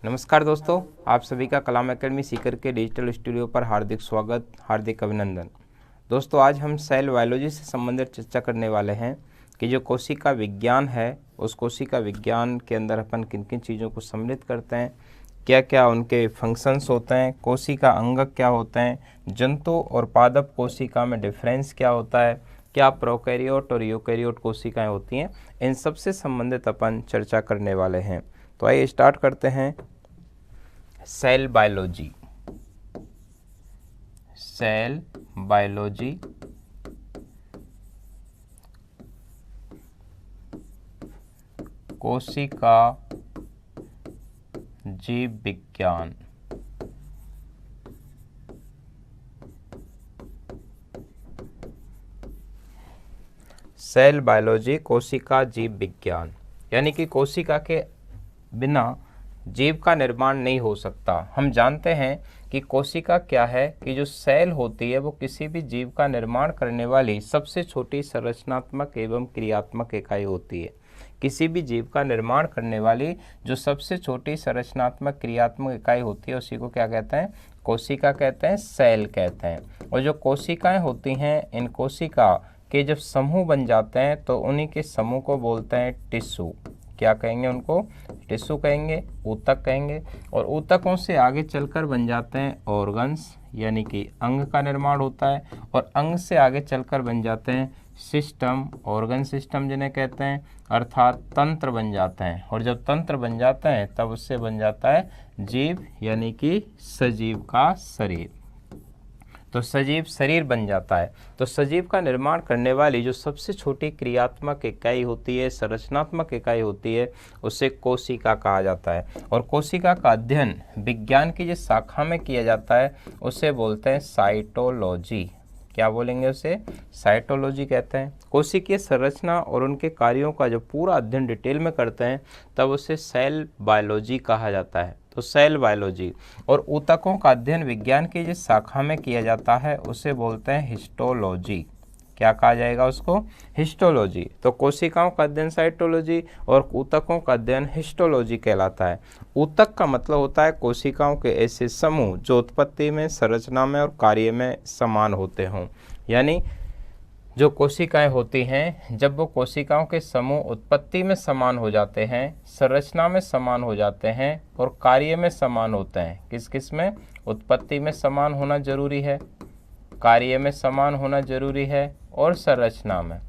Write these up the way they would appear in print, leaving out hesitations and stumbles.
नमस्कार दोस्तों, आप सभी का कलाम एकेडमी सीकर के डिजिटल स्टूडियो पर हार्दिक स्वागत, हार्दिक अभिनंदन। दोस्तों, आज हम सेल बायोलॉजी से संबंधित चर्चा करने वाले हैं कि जो कोशिका विज्ञान है, उस कोशिका विज्ञान के अंदर अपन किन किन चीज़ों को सम्मिलित करते हैं, क्या क्या उनके फंक्शंस होते हैं, कोशिका अंगक क्या होते हैं, जंतु और पादप कोशिका में डिफरेंस क्या होता है, क्या प्रोकैरियोट और यूकैरियोट कोशिकाएं होती हैं, इन सब से संबंधित अपन चर्चा करने वाले हैं। तो आइए स्टार्ट करते हैं। Cell biology. सेल बायोलॉजी कोशिका जीव विज्ञान। सेल बायोलॉजी कोशिका जीव विज्ञान यानी कि कोशिका के बिना जीव का निर्माण नहीं हो सकता। हम जानते हैं कि कोशिका क्या है कि जो सेल होती है वो किसी भी जीव का निर्माण करने वाली सबसे छोटी संरचनात्मक एवं क्रियात्मक इकाई होती है। किसी भी जीव का निर्माण करने वाली जो सबसे छोटी संरचनात्मक क्रियात्मक इकाई होती है उसी को क्या कहते हैं? कोशिका कहते हैं, सेल कहते हैं। और जो कोशिकाएं होती हैं, इन कोशिका के जब समूह बन जाते हैं तो उन्हीं के समूह को बोलते हैं टिश्यू। क्या कहेंगे? उनको टिश्यू कहेंगे, ऊतक कहेंगे। और ऊतकों से आगे चलकर बन जाते हैं ऑर्गन्स, यानी कि अंग का निर्माण होता है। और अंग से आगे चलकर बन जाते हैं सिस्टम, ऑर्गन सिस्टम जिन्हें कहते हैं, अर्थात तंत्र बन जाते हैं। और जब तंत्र बन जाते हैं तब उससे बन जाता है जीव, यानी कि सजीव का शरीर। तो सजीव शरीर बन जाता है। तो सजीव का निर्माण करने वाली जो सबसे छोटी क्रियात्मक इकाई होती है, संरचनात्मक इकाई होती है, उसे कोशिका कहा जाता है। और कोशिका का अध्ययन विज्ञान की जिस शाखा में किया जाता है उसे बोलते हैं साइटोलॉजी। क्या बोलेंगे? उसे साइटोलॉजी कहते हैं। कोशिकीय संरचना और उनके कार्यों का जो पूरा अध्ययन डिटेल में करते हैं तब उसे सेल बायोलॉजी कहा जाता है। तो सेल बायोलॉजी। और ऊतकों का अध्ययन विज्ञान की जिस शाखा में किया जाता है उसे बोलते हैं हिस्टोलॉजी। क्या कहा जाएगा उसको? हिस्टोलॉजी। तो कोशिकाओं का अध्ययन साइटोलॉजी और ऊतकों का अध्ययन हिस्टोलॉजी कहलाता है। ऊतक का मतलब होता है कोशिकाओं के ऐसे समूह जो उत्पत्ति में, संरचना में और कार्य में समान होते हों। यानी जो कोशिकाएं होती हैं, जब वो कोशिकाओं के समूह उत्पत्ति में समान हो जाते हैं, संरचना में समान हो जाते हैं और कार्य में समान होते हैं। किस किस में? उत्पत्ति में समान होना जरूरी है, कार्य में समान होना जरूरी है और संरचना में,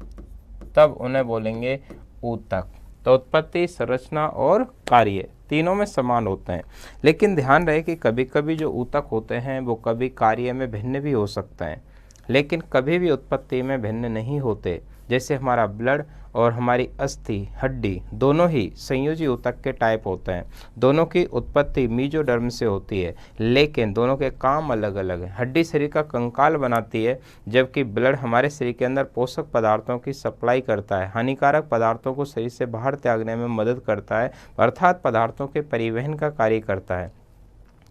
तब उन्हें बोलेंगे ऊतक। तो उत्पत्ति, संरचना और कार्य तीनों में समान होते हैं। लेकिन ध्यान रहे कि कभी कभी जो ऊतक होते हैं वो कभी कार्य में भिन्न भी हो सकते हैं, लेकिन कभी भी उत्पत्ति में भिन्न नहीं होते। जैसे हमारा ब्लड और हमारी अस्थि, हड्डी दोनों ही संयोजी ऊतक के टाइप होते हैं। दोनों की उत्पत्ति मीजोडर्म से होती है, लेकिन दोनों के काम अलग अलग हैं। हड्डी शरीर का कंकाल बनाती है, जबकि ब्लड हमारे शरीर के अंदर पोषक पदार्थों की सप्लाई करता है, हानिकारक पदार्थों को शरीर से बाहर त्यागने में मदद करता है, अर्थात पदार्थों के परिवहन का कार्य करता है।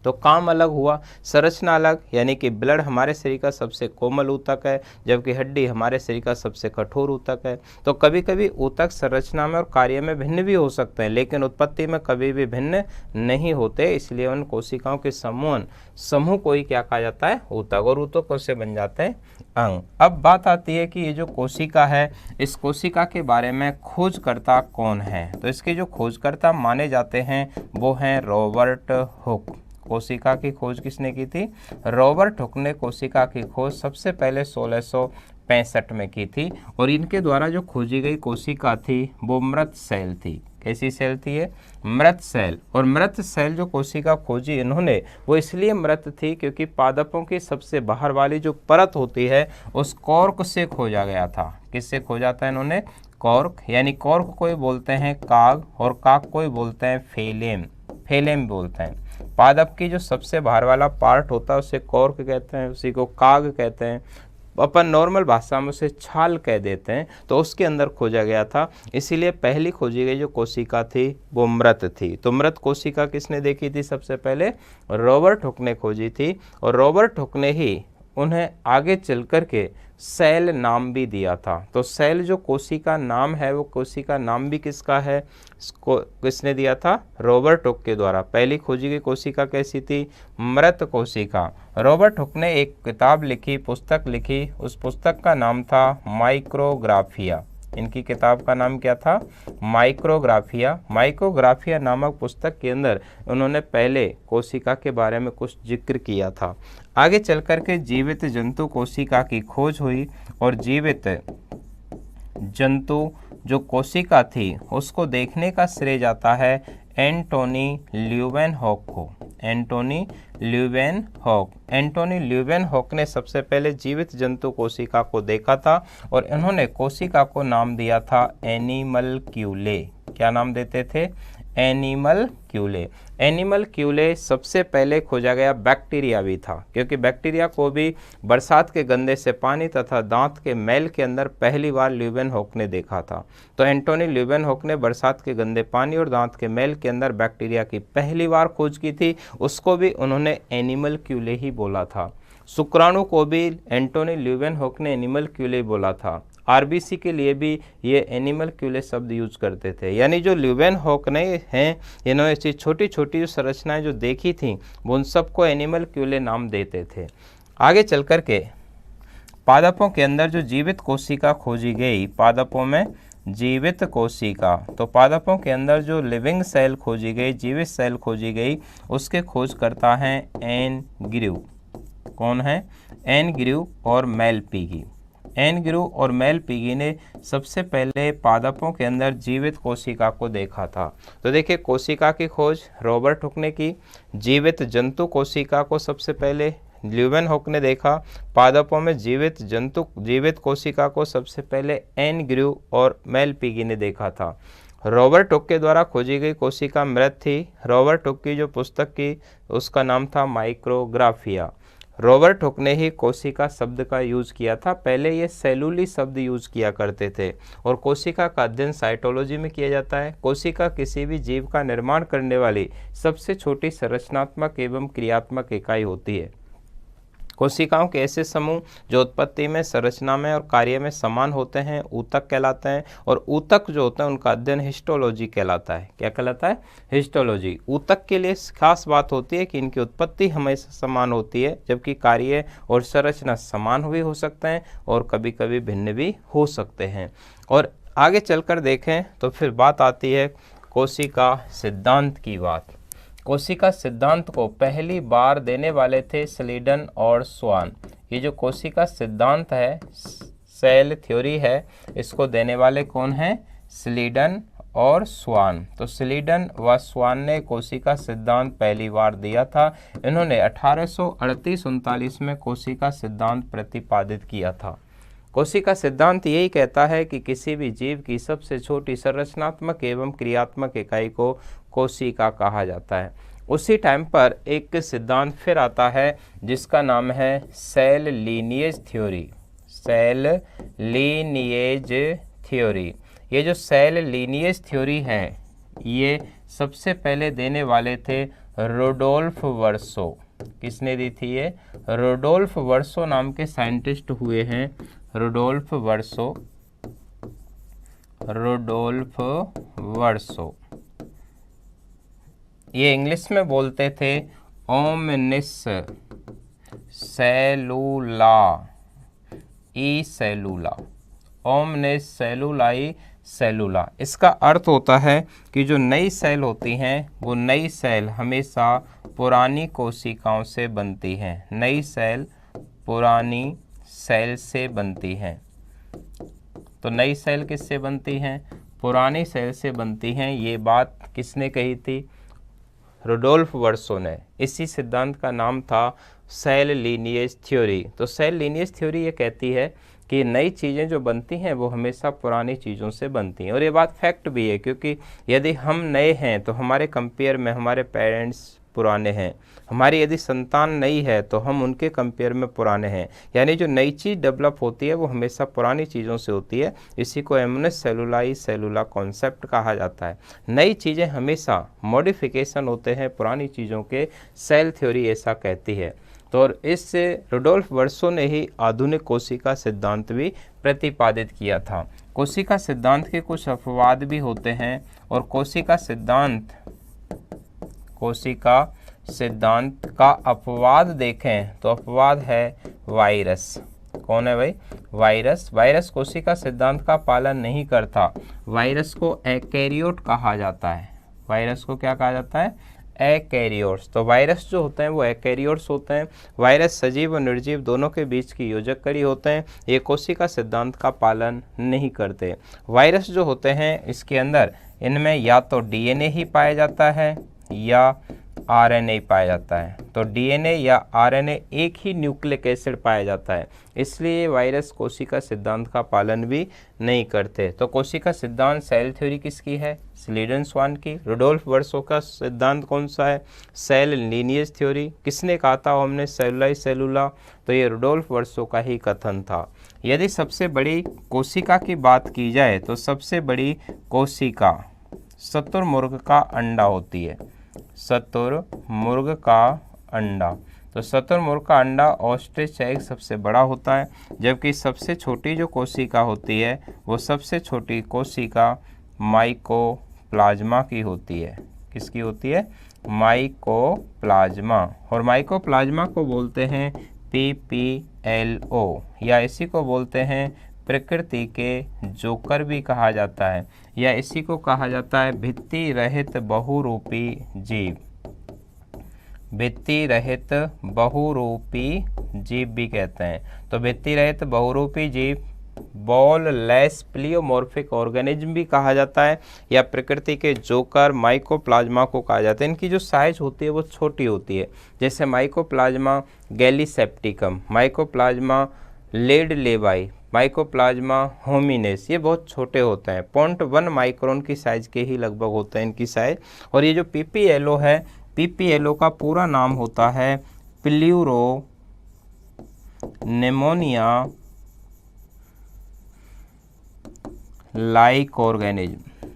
तो काम अलग हुआ, संरचना अलग, यानी कि ब्लड हमारे शरीर का सबसे कोमल ऊतक है, जबकि हड्डी हमारे शरीर का सबसे कठोर ऊतक है। तो कभी कभी ऊतक संरचना में और कार्य में भिन्न भी हो सकते हैं, लेकिन उत्पत्ति में कभी भी भिन्न नहीं होते। इसलिए उन कोशिकाओं के समूह को ही क्या कहा जाता है? ऊतक। और ऊतकों से बन जाते हैं अंग। अब बात आती है कि ये जो कोशिका है, इस कोशिका के बारे में खोजकर्ता कौन है? तो इसके जो खोजकर्ता माने जाते हैं वो हैं रॉबर्ट हुक। कोशिका की खोज किसने की थी? रॉबर्ट हुक ने कोशिका की खोज सबसे पहले 1665 में की थी। और इनके द्वारा जो खोजी गई कोशिका थी वो मृत सेल थी। कैसी सेल थी ये? मृत सेल। और मृत सेल जो कोशिका खोजी इन्होंने, वो इसलिए मृत थी क्योंकि पादपों की सबसे बाहर वाली जो परत होती है उस कॉर्क से खोजा गया था। किससे खोजा था इन्होंने? कॉर्क। यानी कॉर्क को ही बोलते हैं काग, और काग को ही बोलते हैं फेलेम। फेलेम बोलते हैं। पादप की जो सबसे बाहर वाला पार्ट होता है उसे कॉर्क कहते हैं, उसी को काग कहते हैं। अपन नॉर्मल भाषा में उसे छाल कह देते हैं। तो उसके अंदर खोजा गया था, इसीलिए पहली खोजी गई जो कोशिका थी वो मृत थी। तो मृत कोशिका किसने देखी थी सबसे पहले? रॉबर्ट हुक ने खोजी थी। और रॉबर्ट हुक ने ही उन्हें आगे चल कर के सेल नाम भी दिया था। तो सेल जो कोशिका नाम है वो कोशिका नाम भी किसका है, इसको किसने दिया था, रॉबर्ट हुक के द्वारा। पहली खोजी गई कोशिका कैसी थी, मृत कोशिका। रॉबर्ट हुक ने एक किताब लिखी, पुस्तक लिखी, उस पुस्तक का नाम था माइक्रोग्राफिया। इनकी किताब का नाम क्या था, माइक्रोग्राफिया। माइक्रोग्राफिया नामक पुस्तक के अंदर उन्होंने पहले कोशिका के बारे में कुछ जिक्र किया था। आगे चल कर के जीवित जंतु कोशिका की खोज हुई और जीवित जंतु जो कोशिका थी उसको देखने का श्रेय जाता है एंटोनी ल्यूवेनहॉक को। एंटोनी ल्यूवेनहॉक। एंटोनी ल्यूवेनहॉक ने सबसे पहले जीवित जंतु कोशिका को देखा था और इन्होंने कोशिका को नाम दिया था एनिमलक्यूले। क्या नाम देते थे, एनिमलक्यूले। एनिमलक्यूले सबसे पहले खोजा गया बैक्टीरिया भी था, क्योंकि बैक्टीरिया को भी बरसात के गंदे से पानी तथा दांत के मैल के अंदर पहली बार ल्यूवेनहॉक ने देखा था। तो एंटोनी ल्यूवेनहॉक ने बरसात के गंदे पानी और दांत के मैल के अंदर बैक्टीरिया की पहली बार खोज की थी, उसको भी उन्होंने एनिमलक्यूले ही बोला था। शुक्राणु को भी एंटोनी ल्यूवेनहॉक ने एनिमलक्यूले बोला था। आरबीसी के लिए भी ये एनिमलक्यूले शब्द यूज करते थे। यानी जो ल्यूवेनहॉक ने हैं, इन्होंने ऐसी छोटी छोटी जो संरचनाएं जो देखी थी वो उन सबको एनिमलक्यूले नाम देते थे। आगे चल कर के पादपों के अंदर जो जीवित कोशिका खोजी गई, पादपों में जीवित कोशिका, तो पादपों के अंदर जो लिविंग सेल खोजी गई, जीवित सेल खोजी गई, उसके खोज करता है एनग्रू। कौन है, एनग्रू और मेलपिगी। एनग्रू और मेलपिगी ने सबसे पहले पादपों के अंदर जीवित कोशिका को देखा था। तो देखिए, कोशिका की खोज रॉबर्ट हुक ने की, जीवित जंतु कोशिका को सबसे पहले ल्यूवेनहॉक ने देखा, पादपों में जीवित कोशिका को सबसे पहले एनग्रू और मेलपिगी ने देखा था। रॉबर्ट हुक के द्वारा खोजी गई कोशिका मृत थी। रॉबर्ट हुक की जो पुस्तक की उसका नाम था माइक्रोग्राफिया। रॉबर्ट हुक ने ही कोशिका शब्द का यूज किया था, पहले ये सेलुली शब्द यूज किया करते थे। और कोशिका का अध्ययन साइटोलॉजी में किया जाता है। कोशिका किसी भी जीव का निर्माण करने वाली सबसे छोटी संरचनात्मक एवं क्रियात्मक इकाई होती है। कोशिकाओं के ऐसे समूह जो उत्पत्ति में, संरचना में और कार्य में समान होते हैं ऊतक कहलाते हैं। और ऊतक जो होता है उनका अध्ययन हिस्टोलॉजी कहलाता है। क्या कहलाता है, हिस्टोलॉजी। ऊतक के लिए खास बात होती है कि इनकी उत्पत्ति हमेशा समान होती है, जबकि कार्य और संरचना समान भी हो सकते हैं और कभी कभी भिन्न भी हो सकते हैं। और आगे चलकर देखें तो फिर बात आती है कोशिका सिद्धांत की बात। कोशिका सिद्धांत को पहली बार देने वाले थे स्लीडन और स्वान। ये जो कोशिका सिद्धांत है, सेल थ्योरी है, इसको देने वाले कौन हैं, स्लीडन और स्वान। तो स्लीडन व स्वान ने कोशिका सिद्धांत पहली बार दिया था। इन्होंने 1838-39 में कोशिका सिद्धांत प्रतिपादित किया था। कोशिका सिद्धांत यही कहता है कि किसी भी जीव की सबसे छोटी संरचनात्मक एवं क्रियात्मक इकाई को कोशिका कहा जाता है। उसी टाइम पर एक सिद्धांत फिर आता है जिसका नाम है cell lineage theory. Cell lineage theory. ये जो सेल लीनिएज थ्योरी है ये सबसे पहले देने वाले थे रुडोल्फ वर्सो। किसने दी थी ये, रुडोल्फ वर्सो नाम के साइंटिस्ट हुए हैं। Rudolf Virchow, Rudolf Virchow. ये इंग्लिश में बोलते थे ओमनिस सेलुला ई सेलुला, ओमनिस सेलुलाई सेलुला। इसका अर्थ होता है कि जो नई सेल होती हैं वो नई सेल हमेशा पुरानी कोशिकाओं से बनती हैं। नई सेल पुरानी सेल से बनती हैं। तो नई सेल किससे बनती हैं, पुरानी सेल से बनती हैं। ये बात किसने कही थी, रुडोल्फ वर्सो ने। इसी सिद्धांत का नाम था सेल लीनिएज थ्योरी। तो सेल लीनिएज थ्योरी ये कहती है कि नई चीज़ें जो बनती हैं वो हमेशा पुरानी चीज़ों से बनती हैं। और ये बात फैक्ट भी है, क्योंकि यदि हम नए हैं तो हमारे कंपेयर में हमारे पेरेंट्स, पुराने हैं। हमारी यदि संतान नई है तो हम उनके कंपेयर में पुराने हैं, यानी जो नई चीज़ डेवलप होती है वो हमेशा पुरानी चीज़ों से होती है। इसी को एमोनस सेलुलाई सेलुला कॉन्सेप्ट कहा जाता है। नई चीज़ें हमेशा मॉडिफिकेशन होते हैं पुरानी चीज़ों के, सेल थ्योरी ऐसा कहती है। तो और इससे रुडोल्फ वर्सो ने ही आधुनिक कोशिका सिद्धांत भी प्रतिपादित किया था। कोशिका सिद्धांत के कुछ अपवाद भी होते हैं, और कोशिका सिद्धांत का अपवाद देखें तो अपवाद है वायरस। कौन है भाई? वायरस। वायरस कोशिका सिद्धांत का पालन नहीं करता। वायरस को एकैरियोट कहा जाता है। वायरस को क्या कहा जाता है? एकैरियोट्स। तो वायरस जो होते हैं वो एकैरियोट्स होते हैं। वायरस सजीव और निर्जीव दोनों के बीच की योजक कड़ी होते हैं। ये कोशिका सिद्धांत का पालन नहीं करते। वायरस जो होते हैं इसके अंदर इनमें या तो डीएनए ही पाया जाता है या आरएनए पाया जाता है। तो डीएनए या आरएनए एक ही न्यूक्लिक एसिड पाया जाता है, इसलिए वायरस कोशिका सिद्धांत का पालन भी नहीं करते। तो कोशिका सिद्धांत सेल थ्योरी किसकी है? स्लीडन स्वान की। रुडोल्फ वर्सो का सिद्धांत कौन सा है? Cell lineage theory. किसने कहा था हमने सेलुलाई सेलुला? तो ये रुडोल्फ वर्सो का ही कथन था। यदि सबसे बड़ी कोशिका की बात की जाए तो सबसे बड़ी कोशिका शुतुरमुर्ग का अंडा होती है। शुतुरमुर्ग का अंडा। तो शुतुरमुर्ग का अंडा ऑस्ट्रिच एग सबसे बड़ा होता है, जबकि सबसे छोटी जो कोशिका होती है वो सबसे छोटी कोशिका माइकोप्लाज्मा की होती है। किसकी होती है? माइकोप्लाज्मा। और माइकोप्लाज्मा को बोलते हैं PPLO, या इसी को बोलते हैं प्रकृति के जोकर भी कहा जाता है, या इसी को कहा जाता है भित्ति रहित बहुरूपी जीव। भित्ति रहित बहुरूपी जीव भी कहते हैं। तो भित्ति रहित बहुरूपी जीव बॉल लेस प्लियोमॉर्फिक ऑर्गेनिज्म भी कहा जाता है, या प्रकृति के जोकर माइकोप्लाज्मा को कहा जाता है। इनकी जो साइज होती है वो छोटी होती है, जैसे mycoplasma gallisepticum, mycoplasma lead लेवाई, mycoplasma होमिनेस, ये बहुत छोटे होते हैं। 0.1 माइक्रोन की साइज के ही लगभग होते हैं इनकी साइज। और ये जो PPLO है, PPLO का पूरा नाम होता है pleuro pneumonia like organism.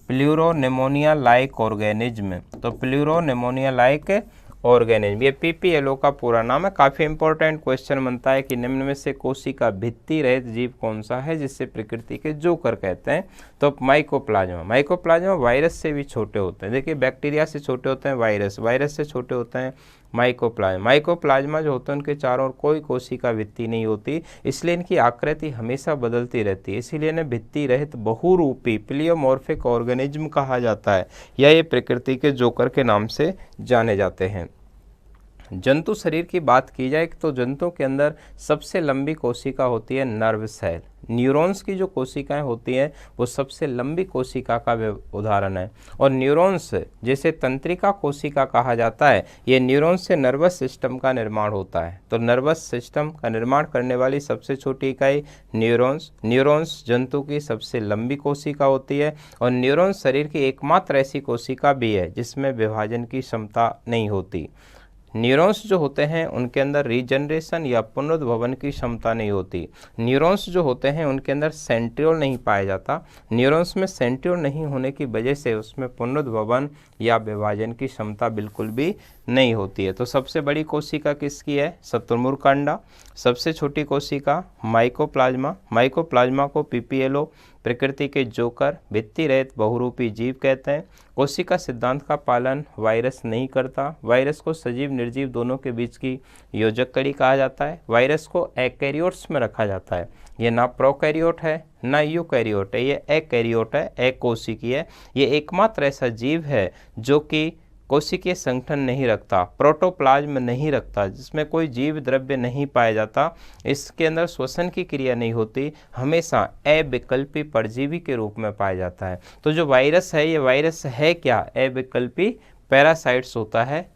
Pleuro pneumonia like organism. तो प्ल्यूरो निमोनिया लाइक ऑर्गेनिज्म, ये PPLO का पूरा नाम है। काफ़ी इंपॉर्टेंट क्वेश्चन बनता है कि निम्न में से कोशिका भित्ति रहित जीव कौन सा है जिससे प्रकृति के जोकर कहते हैं? तो माइकोप्लाज्मा। माइकोप्लाज्मा वायरस से भी छोटे होते हैं। देखिए, बैक्टीरिया से छोटे होते हैं वायरस, वायरस से छोटे होते हैं माइकोप्लाज्मा। माइकोप्लाज्मा जो होते हैं उनके चारों ओर कोई कोशिका भित्ति नहीं होती, इसलिए इनकी आकृति हमेशा बदलती रहती है, इसीलिए इन्हें भित्ति रहित बहुरूपी प्लियोमॉर्फिक ऑर्गेनिज्म कहा जाता है, या ये प्रकृति के जोकर के नाम से जाने जाते हैं। जंतु शरीर की बात की जाए तो जंतुओं के अंदर सबसे लंबी कोशिका होती है नर्व सेल। न्यूरॉन्स की जो कोशिकाएं होती हैं वो सबसे लंबी कोशिका का उदाहरण है। और न्यूरॉन्स जैसे तंत्रिका कोशिका कहा जाता है, ये न्यूरॉन्स से नर्वस सिस्टम का निर्माण होता है। तो नर्वस सिस्टम का निर्माण करने वाली सबसे छोटी इकाई न्यूरॉन्स। न्यूरॉन्स जंतु की सबसे लंबी कोशिका होती है, और न्यूरॉन्स शरीर की एकमात्र ऐसी कोशिका भी है जिसमें विभाजन की क्षमता नहीं होती। न्यूरॉन्स जो होते हैं उनके अंदर रीजनरेशन या पुनरुद्भवन की क्षमता नहीं होती। न्यूरॉन्स जो होते हैं उनके अंदर सेंट्रियोल नहीं पाया जाता। न्यूरॉन्स में सेंट्रियोल नहीं होने की वजह से उसमें पुनरुद्भवन या विभाजन की क्षमता बिल्कुल भी नहीं होती है। तो सबसे बड़ी कोशिका किसकी है? शुतुरमुर्ग का अंडा। सबसे छोटी कोशिका माइकोप्लाज्मा। माइकोप्लाज्मा को PPLO प्रकृति के जोकर भित्ति रहित बहुरूपी जीव कहते हैं। कोशिका सिद्धांत का पालन वायरस नहीं करता। वायरस को सजीव निर्जीव दोनों के बीच की योजक कड़ी कहा जाता है। वायरस को एकैरियोट्स में रखा जाता है। ये ना प्रोकैरियोट है ना यूकैरियोट है, ये एकैरियोट है, एक कोशिकीय है। ये एकमात्र ऐसा जीव है जो कि कोशिकीय संगठन नहीं रखता, प्रोटोप्लाज्म नहीं रखता, जिसमें कोई जीव द्रव्य नहीं पाया जाता, इसके अंदर श्वसन की क्रिया नहीं होती, हमेशा अविकल्पी परजीवी के रूप में पाया जाता है। तो जो वायरस है, ये वायरस है क्या? अविकल्पी पैरासाइट्स होता है।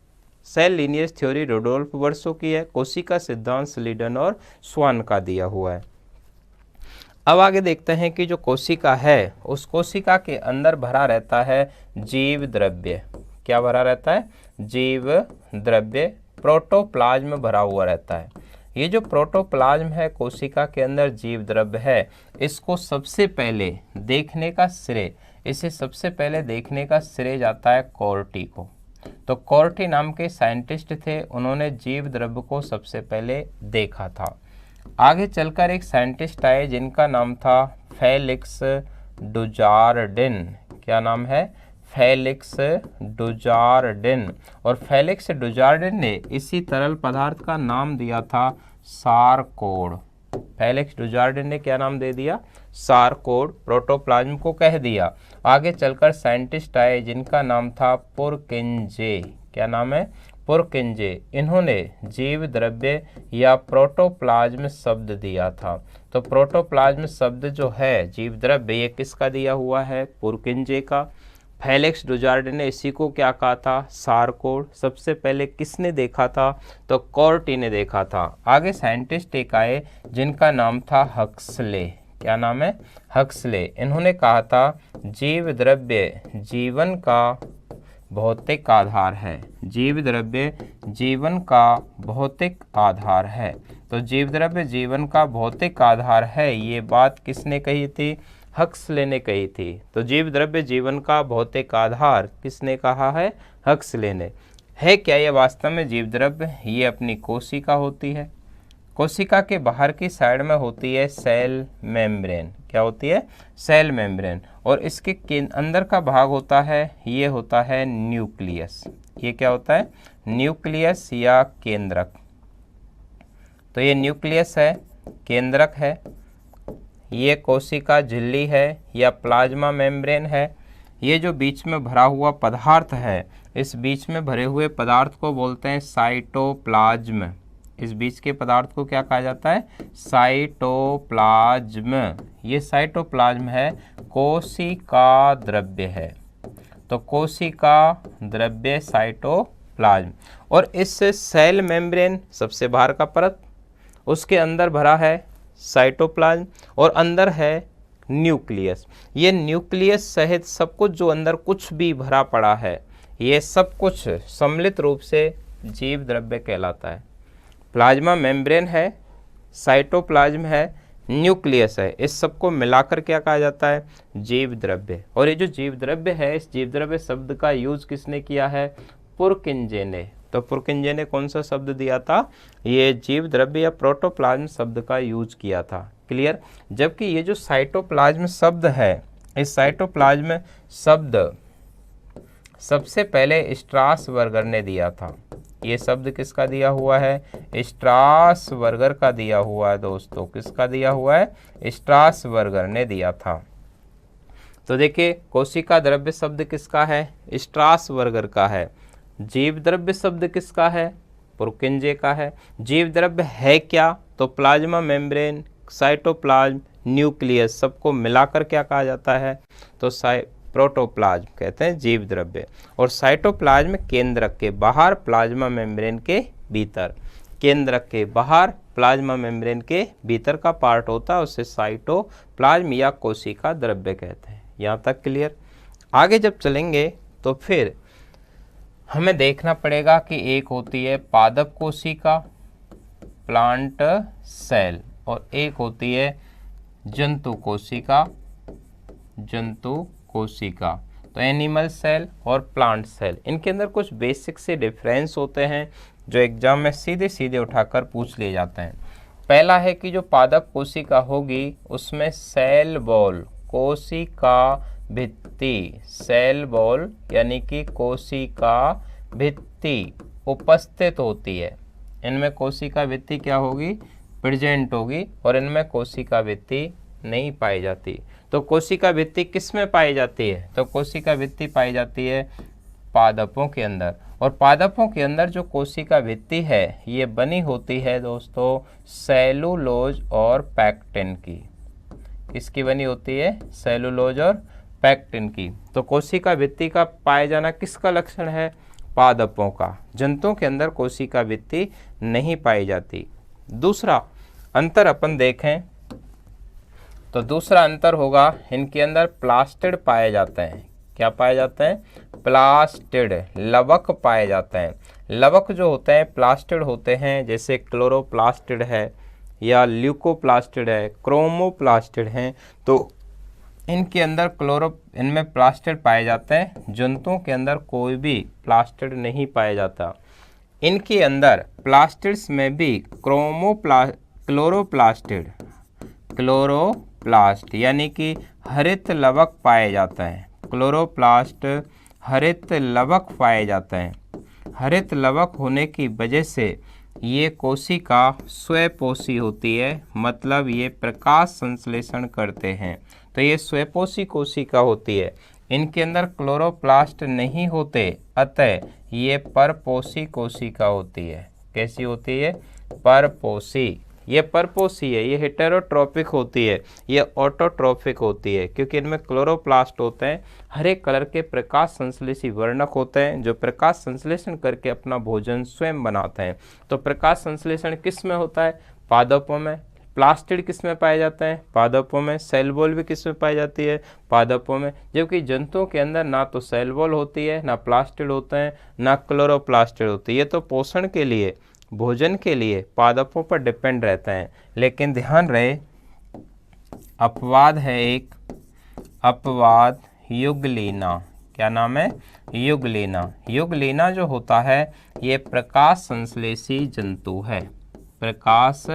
Cell lineage theory Rudolf verso की है। कोशिका सिद्धांत स्लीडन और स्वान का दिया हुआ है। अब आगे देखते हैं कि जो कोशिका है उस कोशिका के अंदर भरा रहता है जीव द्रव्य। क्या भरा रहता है? जीव द्रव्य प्रोटोप्लाज्म भरा हुआ रहता है। ये जो प्रोटोप्लाज्म है कोशिका के अंदर जीव द्रव्य है, इसको सबसे पहले देखने का श्रेय, इसे सबसे पहले देखने का श्रेय जाता है कोर्टी को। तो कोर्टी नाम के साइंटिस्ट थे, उन्होंने जीव द्रव्य को सबसे पहले देखा था। आगे चलकर एक साइंटिस्ट आए जिनका नाम था फेलिक्स डुजार्डिन। क्या नाम है? फेलिक्स डुजार्डिन। और फेलिक्स डुजार्डिन ने इसी तरल पदार्थ का नाम दिया था सारकोड। फेलिक्स डुजार्डिन ने क्या नाम दे दिया? सारकोड। प्रोटोप्लाज्म को कह दिया। आगे चलकर साइंटिस्ट आए जिनका नाम था पुरकिंजे। क्या नाम है? पुरकिंजे। इन्होंने जीव द्रव्य या प्रोटोप्लाज्म शब्द दिया था। तो प्रोटोप्लाज्म शब्द जो है जीव द्रव्य, ये किसका दिया हुआ है? पुरकिंजे का। फेलिक्स डुजार्डिन ने इसी को क्या कहा था? सारकोड। सबसे पहले किसने देखा था? तो कोर्टी ने देखा था। आगे साइंटिस्ट एक आए जिनका नाम था हक्सले। क्या नाम है? हक्सले। इन्होंने कहा था जीव द्रव्य जीवन का भौतिक आधार है। जीव द्रव्य जीवन का भौतिक आधार है। तो जीव द्रव्य जीवन का भौतिक आधार है, ये बात किसने कही थी? हक्सले ने कही थी। तो जीव द्रव्य जीवन का भौतिक आधार किसने कहा है? हक्सले ने। है क्या ये वास्तव में जीव द्रव्य? ये अपनी कोशिका होती है। कोशिका के बाहर की साइड में होती है सेल मेम्ब्रेन। क्या होती है? Cell membrane. और इसके अंदर का भाग होता है, ये होता है न्यूक्लियस। ये क्या होता है? न्यूक्लियस या केंद्रक। तो ये न्यूक्लियस है, केंद्रक है। ये कोशिका झिल्ली है या प्लाज्मा मेम्ब्रेन है। ये जो बीच में भरा हुआ पदार्थ है, इस बीच में भरे हुए पदार्थ को बोलते हैं साइटोप्लाज्म। इस बीच के पदार्थ को क्या कहा जाता है? साइटोप्लाज्म। ये साइटोप्लाज्म है, कोशिका द्रव्य है। तो कोशिका द्रव्य साइटोप्लाज्म। और इस सेल मेम्ब्रेन सबसे बाहर का परत, उसके अंदर भरा है साइटोप्लाज्म और अंदर है न्यूक्लियस। ये न्यूक्लियस सहित सब कुछ जो अंदर कुछ भी भरा पड़ा है, ये सब कुछ सम्मिलित रूप से जीव द्रव्य कहलाता है। प्लाज्मा मेम्ब्रेन है, साइटोप्लाज्म है, न्यूक्लियस है, इस सबको मिलाकर क्या कहा जाता है? जीव द्रव्य। और ये जो जीव द्रव्य है, इस जीव द्रव्य शब्द का यूज किसने किया है? पुरकिंजे ने। तो पुरकिंजे ने कौन सा शब्द दिया था? ये जीव द्रव्य या प्रोटोप्लाज्म शब्द का यूज किया था। क्लियर? जबकि ये जो साइटोप्लाज्म शब्द है, इस साइटोप्लाज्म शब्द सबसे पहले स्ट्रासबर्गर ने दिया था। ये शब्द किसका दिया हुआ है? स्ट्रासबर्गर का दिया हुआ है दोस्तों। किसका दिया हुआ है? स्ट्रासबर्गर ने दिया था। तो देखिए, कोशिका द्रव्य शब्द किसका है? स्ट्रासबर्गर का है। जीव द्रव्य शब्द किसका है? पुरकिंजे का है। जीव द्रव्य है क्या? तो प्लाज्मा मेम्ब्रेन, साइटोप्लाज्म, न्यूक्लियस, सबको मिलाकर क्या कहा जाता है? तो प्रोटोप्लाज्म कहते हैं जीव द्रव्य। और साइटोप्लाज्म केंद्रक के बाहर, प्लाज्मा मेम्ब्रेन के भीतर। केंद्रक के बाहर, प्लाज्मा मेम्ब्रेन के भीतर का पार्ट होता है, उसे साइटोप्लाज्म या कोशिका द्रव्य कहते हैं। यहाँ तक क्लियर? आगे जब चलेंगे तो फिर हमें देखना पड़ेगा कि एक होती है पादप कोशिका, प्लांट सेल, और एक होती है जंतु कोशिका, जंतु कोशिका। तो एनिमल सेल और प्लांट सेल, इनके अंदर कुछ बेसिक से डिफरेंस होते हैं जो एग्जाम में सीधे सीधे उठाकर पूछ लिए जाते हैं। पहला है कि जो पादप कोशिका होगी उसमें सेल वॉल, कोशिका भित्ति, सेल वॉल यानी कि कोशिका भित्ति उपस्थित होती है। इनमें कोशिका भित्ति क्या होगी? प्रेजेंट होगी। और इनमें कोशिका भित्ति नहीं पाई जाती। तो कोशिका भित्ति किस में पाई जाती है? तो कोशिका भित्ति पाई जाती है पादपों के अंदर। और पादपों के अंदर जो कोशिका भित्ति है, ये बनी होती है दोस्तों सेलुलोज और पैक्टिन की। किसकी बनी होती है? सेलुलोज और पैक्टिन की। तो कोशिका भित्ति का पाए जाना किसका लक्षण है? पादपों का। जंतुओं के अंदर कोशिका भित्ति नहीं पाई जाती। दूसरा अंतर अपन देखें तो दूसरा अंतर होगा, इनके अंदर प्लास्टिड पाए जाते हैं। क्या पाए जाते हैं? प्लास्टिड, लवक पाए जाते हैं। लवक जो होते हैं प्लास्टिड होते हैं, जैसे क्लोरोप्लास्टिड है या ल्यूकोप्लास्टिड है, क्रोमोप्लास्टिड हैं। तो इनके अंदर इनमें प्लास्टिड पाए जाते हैं। जंतुओं के अंदर कोई भी प्लास्टिड नहीं पाया जाता। इनके अंदर प्लास्टिड्स में भी क्लोरोप्लास्ट यानी कि हरित लवक पाए जाते हैं। क्लोरोप्लास्ट हरित लवक पाए जाते हैं। हरित लवक होने की वजह से ये कोशिका स्वपोषी होती है, मतलब ये प्रकाश संश्लेषण करते हैं, तो ये स्वपोषी कोशिका होती है। इनके अंदर क्लोरोप्लास्ट नहीं होते, अतः ये परपोषी कोशिका होती है। कैसी होती है? परपोषी। ये परपोषी है, ये हेटेरोट्रोपिक होती है, ये ऑटोट्रोपिक होती है, क्योंकि इनमें क्लोरोप्लास्ट होते हैं, हरे कलर के प्रकाश संश्लेषी वर्णक होते हैं, जो प्रकाश संश्लेषण करके अपना भोजन स्वयं बनाते हैं। तो प्रकाश संश्लेषण किस में होता है? पादपों में। प्लास्टिड किस में पाए जाते हैं? पादपों में। सेल वॉल भी किस में पाई जाती है? पादपों में। जबकि जंतुओं के अंदर ना तो सेल वॉल होती है, ना प्लास्टिड होते हैं, ना क्लोरोप्लास्टिड होती है। ये तो पोषण के लिए, भोजन के लिए पादपों पर डिपेंड रहते हैं। लेकिन ध्यान रहे, अपवाद है एक, अपवाद युगलीना। क्या नाम है? युगलीना। युगलीना जो होता है ये प्रकाश संश्लेषी जंतु है। प्रकाश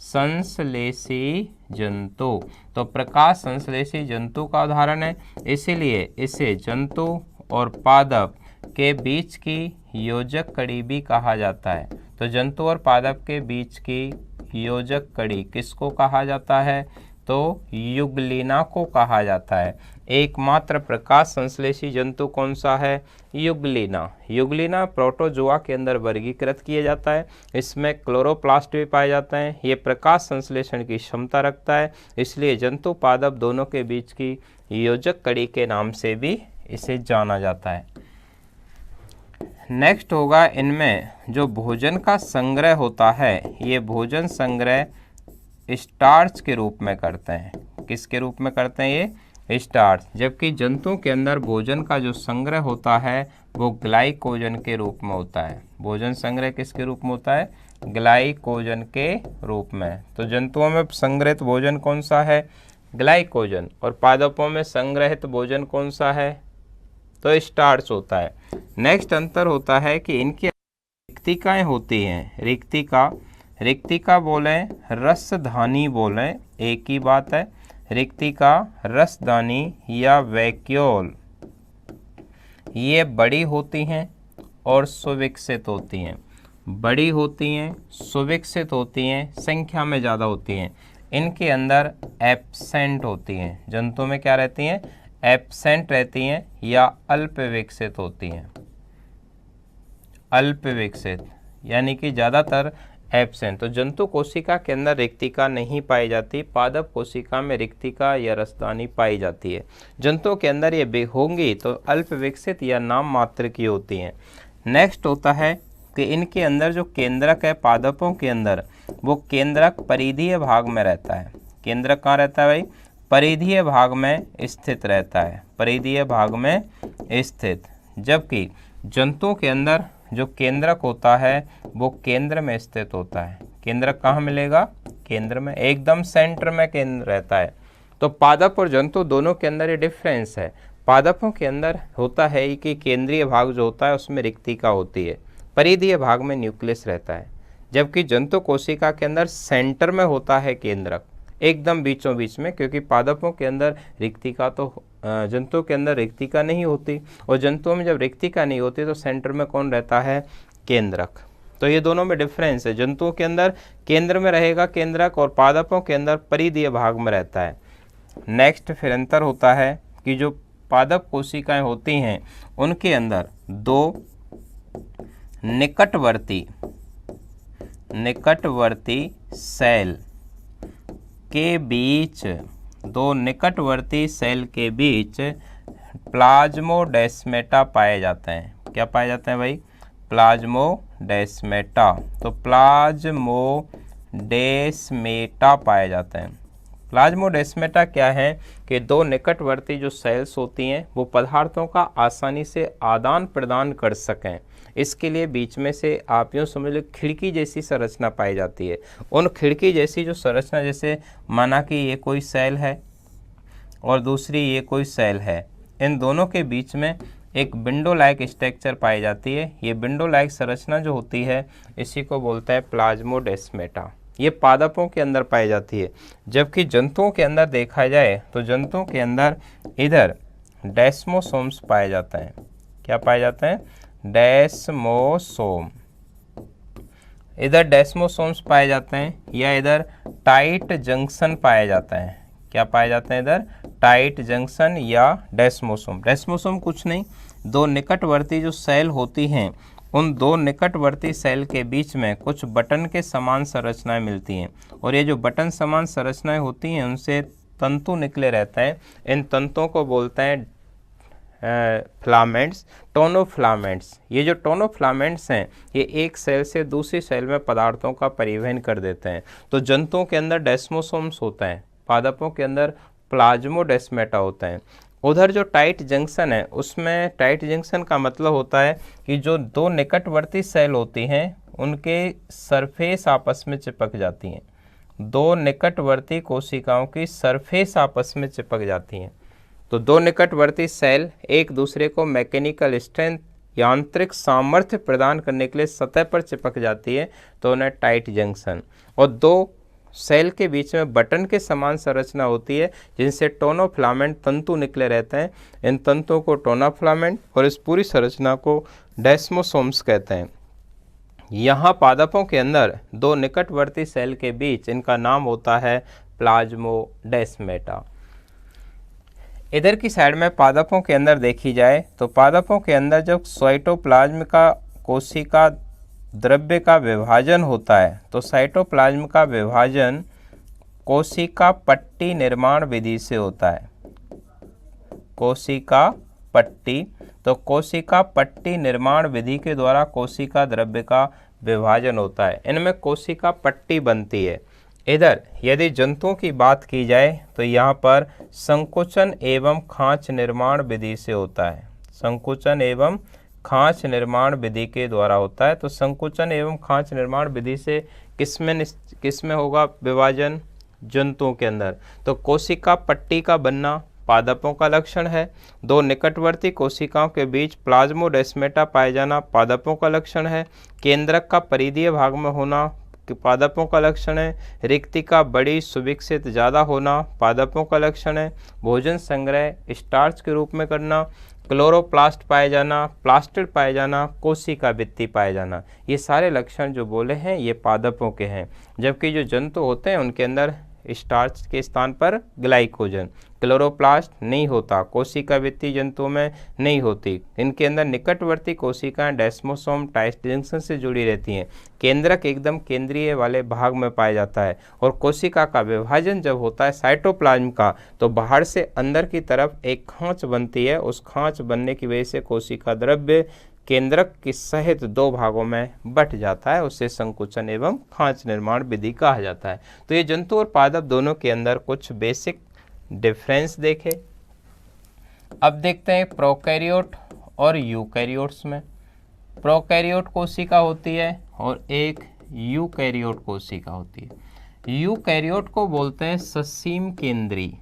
संश्लेषी जंतु, तो प्रकाश संश्लेषी जंतु का उदाहरण है, इसीलिए इसे जंतु और पादप के बीच की योजक कड़ी भी कहा जाता है। तो जंतु और पादप के बीच की योजक कड़ी किसको कहा जाता है? तो युगलीना को कहा जाता है। एकमात्र प्रकाश संश्लेषी जंतु कौन सा है? युगलीना। युगलीना प्रोटोजोआ के अंदर वर्गीकृत किया जाता है। इसमें क्लोरोप्लास्ट भी पाए जाते हैं। ये प्रकाश संश्लेषण की क्षमता रखता है, इसलिए जंतु पादप दोनों के बीच की योजक कड़ी के नाम से भी इसे जाना जाता है। नेक्स्ट होगा, इनमें जो भोजन का संग्रह होता है, ये भोजन संग्रह स्टार्च के रूप में करते हैं। किसके रूप में करते हैं? ये स्टार्च। जबकि जंतुओं के अंदर भोजन का जो संग्रह होता है वो ग्लाइकोजन के रूप में होता है। भोजन संग्रह किसके रूप में होता है? ग्लाइकोजन के रूप में। तो जंतुओं में संग्रहित भोजन कौन सा है? ग्लाइकोजन। और पादपों में संग्रहित भोजन कौन सा है? तो स्टार्च होता है। नेक्स्ट अंतर होता है कि इनकी रिक्तिकाएं होती हैं। रिक्तिका बोलें, रसधानी बोलें, एक ही बात है। रिक्तिका, रसदानी या वैक्यूल, ये बड़ी होती हैं और सुविकसित होती हैं। बड़ी होती हैं, सुविकसित होती हैं, संख्या में ज़्यादा होती हैं। इनके अंदर एब्सेंट होती हैं। जंतुओं में क्या रहती हैं? एब्सेंट रहती हैं या अल्प विकसित होती हैं। अल्प विकसित यानी कि ज़्यादातर एब्सेंट। तो जंतु कोशिका के अंदर रिक्तिका नहीं पाई जाती, पादप कोशिका में रिक्तिका या रसदानी पाई जाती है। जंतुओं के अंदर ये होंगी तो अल्प विकसित या नाम मात्र की होती हैं। नेक्स्ट होता है कि इनके अंदर जो केंद्रक है पादपों के अंदर, वो केंद्रक परिधीय भाग में रहता है। केंद्रक कहाँ रहता है भाई? परिधीय भाग में स्थित रहता है। परिधीय भाग में स्थित। जबकि जंतुओं के अंदर जो केंद्रक होता है वो केंद्र में स्थित होता है। केंद्रक कहाँ मिलेगा? केंद्र में, एकदम सेंटर में केंद्र रहता है। तो पादप और जंतु दोनों के अंदर ये डिफरेंस है। पादपों के अंदर होता है कि केंद्रीय भाग जो होता है उसमें रिक्तिका होती है, परिधीय भाग में न्यूक्लियस रहता है। जबकि जंतु कोशिका के अंदर सेंटर में होता है केंद्रक, एकदम बीचों बीच में, क्योंकि पादपों के अंदर रिक्तिका तो जंतुओं के अंदर रिक्तिका नहीं होती, और जंतुओं में जब रिक्तिका नहीं होती तो सेंटर में कौन रहता है? केंद्रक। तो ये दोनों में डिफरेंस है। जंतुओं के अंदर केंद्र में रहेगा केंद्रक और पादपों के अंदर परिधीय भाग में रहता है। नेक्स्ट फिर अंतर होता है कि जो पादप कोशिकाएं होती हैं उनके अंदर दो निकटवर्ती सेल के बीच, दो निकटवर्ती सेल के बीच प्लाज्मोडेस्मेटा पाए जाते हैं। क्या पाए जाते हैं भाई? प्लाज्मोडेस्मेटा। तो प्लाज्मोडेस्मेटा पाए जाते हैं। प्लाज्मोडेस्माटा क्या है कि दो निकटवर्ती जो सेल्स होती हैं वो पदार्थों का आसानी से आदान प्रदान कर सकें, इसके लिए बीच में से आप यूँ समझ लो खिड़की जैसी संरचना पाई जाती है। उन खिड़की जैसी जो संरचना, जैसे माना कि ये कोई सेल है और दूसरी ये कोई सेल है, इन दोनों के बीच में एक विंडो लाइक स्ट्रक्चर पाई जाती है। ये विंडो लाइक संरचना जो होती है इसी को बोलता है प्लाज्मोडेस्माटा। ये पादपों के अंदर पाई जाती है, जबकि जंतुओं के अंदर देखा जाए तो जंतुओं के अंदर इधर डेस्मोसोम्स पाए जाते हैं। क्या पाए जाते हैं? डेस्मोसोम। इधर डेस्मोसोम्स पाए जाते हैं या इधर टाइट जंक्शन पाए जाते हैं। क्या पाए जाते हैं इधर? टाइट जंक्शन या डेस्मोसोम। डेस्मोसोम कुछ नहीं, दो निकटवर्ती जो सेल होती हैं उन दो निकटवर्ती सेल के बीच में कुछ बटन के समान संरचनाएं मिलती हैं, और ये जो बटन समान संरचनाएं होती हैं उनसे तंतु निकले रहते हैं। इन तंतुओं को बोलते हैं फिलामेंट्स, टोनोफिलामेंट्स। ये जो टोनोफिलामेंट्स हैं ये एक सेल से दूसरी सेल में पदार्थों का परिवहन कर देते हैं। तो जंतुओं के अंदर डेस्मोसोम्स होते हैं, पादपों के अंदर प्लाज्मोडेस्माटा होते हैं। उधर जो टाइट जंक्शन है उसमें टाइट जंक्शन का मतलब होता है कि जो दो निकटवर्ती सेल होती हैं उनके सरफेस आपस में चिपक जाती हैं। दो निकटवर्ती कोशिकाओं की सरफेस आपस में चिपक जाती हैं। तो दो निकटवर्ती सेल एक दूसरे को मैकेनिकल स्ट्रेंथ, यांत्रिक सामर्थ्य प्रदान करने के लिए सतह पर चिपक जाती है, तो उन्हें टाइट जंक्शन। और दो सेल के बीच में बटन के समान संरचना होती है जिनसे टोनोफिलामेंट तंतु निकले रहते हैं। इन तंतुओं को टोनोफिलामेंट और इस पूरी संरचना को डेस्मोसोम्स कहते हैं। यहाँ पादपों के अंदर दो निकटवर्ती सेल के बीच इनका नाम होता है प्लाज्मोडेस्माटा। इधर की साइड में पादपों के अंदर देखी जाए तो पादपों के अंदर जब साइटोप्लाज्म का कोशिका द्रव्य का विभाजन होता है तो साइटोप्लाज्म का विभाजन कोशिका पट्टी निर्माण विधि से होता है। कोशिका पट्टी, तो कोशिका पट्टी निर्माण विधि के द्वारा कोशिका द्रव्य का विभाजन होता है। इनमें कोशिका पट्टी बनती है। इधर यदि जंतुओं की बात की जाए तो यहाँ पर संकुचन एवं खांच निर्माण विधि से होता है। संकुचन एवं खांच निर्माण विधि के द्वारा होता है। तो संकुचन एवं खांच निर्माण विधि से किसमें होगा विभाजन? जंतुओं के अंदर। तो कोशिका पट्टी का बनना पादपों का लक्षण है। दो निकटवर्ती कोशिकाओं के बीच प्लाज्मोडेस्माटा पाए जाना पादपों का लक्षण है। केंद्रक का परिधीय भाग में होना पादपों का लक्षण है। रिक्तिका बड़ी सुविकसित ज़्यादा होना पादपों का लक्षण है। भोजन संग्रह स्टार्च के रूप में करना, क्लोरोप्लास्ट पाए जाना, प्लास्टिड पाए जाना, कोशिका भित्ति पाए जाना, ये सारे लक्षण जो बोले हैं ये पादपों के हैं। जबकि जो जंतु होते हैं उनके अंदर स्टार्च के स्थान पर ग्लाइकोजन, क्लोरोप्लास्ट नहीं होता, कोशिका भित्ति जंतुओं में नहीं होती। इनके अंदर निकटवर्ती कोशिकाएं डेस्मोसोम टाइट जंक्शन से जुड़ी रहती हैं। केंद्रक एकदम केंद्रीय वाले भाग में पाया जाता है। और कोशिका का विभाजन जब होता है साइटोप्लाज्म का, तो बाहर से अंदर की तरफ एक खांच बनती है। उस खांच बनने की वजह से कोशिका द्रव्य केंद्रक के सहित दो भागों में बट जाता है। उसे संकुचन एवं खांच निर्माण विधि कहा जाता है। तो ये जंतु और पादप दोनों के अंदर कुछ बेसिक डिफरेंस देखे। अब देखते हैं प्रोकैरियोट और यूकैरियोट्स में। प्रोकैरियोट कोशिका होती है और एक यूकैरियोट कोशिका होती है। यूकैरियोट को बोलते हैं ससीम केंद्री।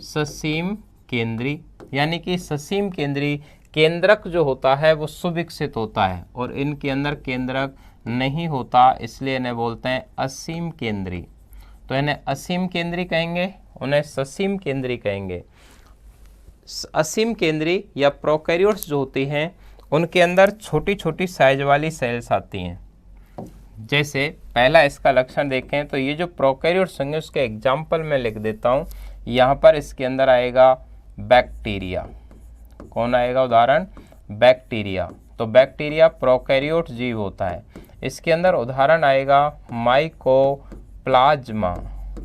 ससीम केंद्री यानी कि ससीम केंद्री केंद्रक जो होता है वो सुविकसित होता है और इनके अंदर केंद्रक नहीं होता, इसलिए इन्हें बोलते हैं असीम केंद्री। तो इन्हें असीम केंद्री कहेंगे, उन्हें ससीम केंद्री कहेंगे। असीम केंद्री या प्रोकैरियोट्स जो होती हैं उनके अंदर छोटी छोटी साइज वाली सेल्स आती हैं। जैसे पहला इसका लक्षण देखें तो ये जो प्रोकैरियोट्स होंगे उसके एग्जाम्पल मैं लिख देता हूँ। यहाँ पर इसके अंदर आएगा बैक्टीरिया। कौन आएगा उदाहरण? बैक्टीरिया। तो बैक्टीरिया प्रोकैरियोट जीव होता है। इसके अंदर उदाहरण आएगा माइकोप्लाज्मा।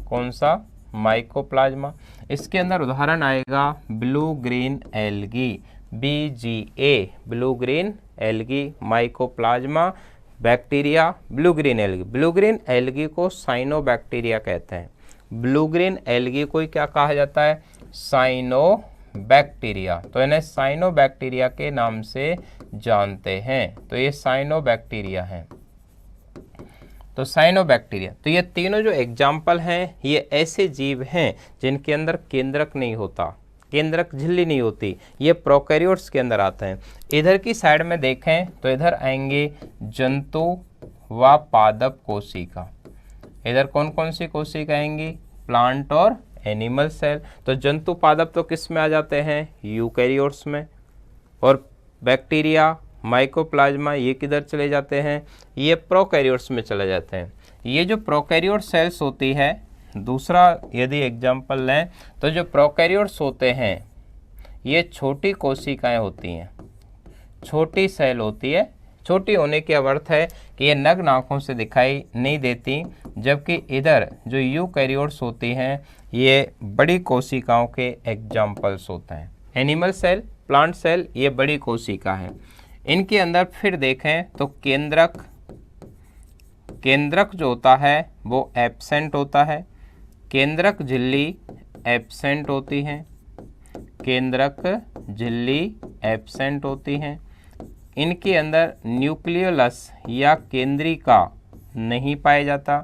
कौन सा? माइकोप्लाज्मा। इसके अंदर उदाहरण आएगा blue green algae, BGA, blue green algae. Mycoplasma, bacteria, blue green algae. Blue green algae को साइनोबैक्टीरिया कहते हैं ब्लू ग्रीन एल्गी को क्या कहा जाता है? साइनोबैक्टीरिया। तो इन्हें साइनोबैक्टीरिया के नाम से जानते हैं। तो ये साइनोबैक्टीरिया हैं। तो साइनोबैक्टीरिया, तो ये तीनों जो एग्जाम्पल हैं ये ऐसे जीव हैं जिनके अंदर केंद्रक नहीं होता, केंद्रक झिल्ली नहीं होती, ये प्रोकैरियोट्स के अंदर आते हैं। इधर की साइड में देखें तो इधर आएंगे जंतु व पादप कोशिका। इधर कौन कौन सी कोशिका आएंगी? प्लांट और एनिमल सेल। तो जंतु पादप तो किस में आ जाते हैं? यूकैरियोट्स में। और बैक्टीरिया, माइकोप्लाज्मा ये किधर चले जाते हैं? ये प्रोकैरियोट्स में चले जाते हैं। ये जो प्रोकैरियोट सेल्स होती है, दूसरा यदि एग्जाम्पल लें तो जो प्रोकैरियोट्स होते हैं ये छोटी कोशिकाएं होती हैं, छोटी सेल होती है। छोटी होने का अर्थ है कि ये नग्न आँखों से दिखाई नहीं देती, जबकि इधर जो यूकैरियोट्स होती हैं ये बड़ी कोशिकाओं के एग्जाम्पल्स होते हैं। एनिमल सेल, प्लांट सेल ये बड़ी कोशिका है। इनके अंदर फिर देखें तो केंद्रक जो होता है वो एब्सेंट होता है। केंद्रक झिल्ली एब्सेंट होती है। केंद्रक झिल्ली एब्सेंट होती हैं। इनके अंदर न्यूक्लियोलस या केंद्रिका नहीं पाया जाता।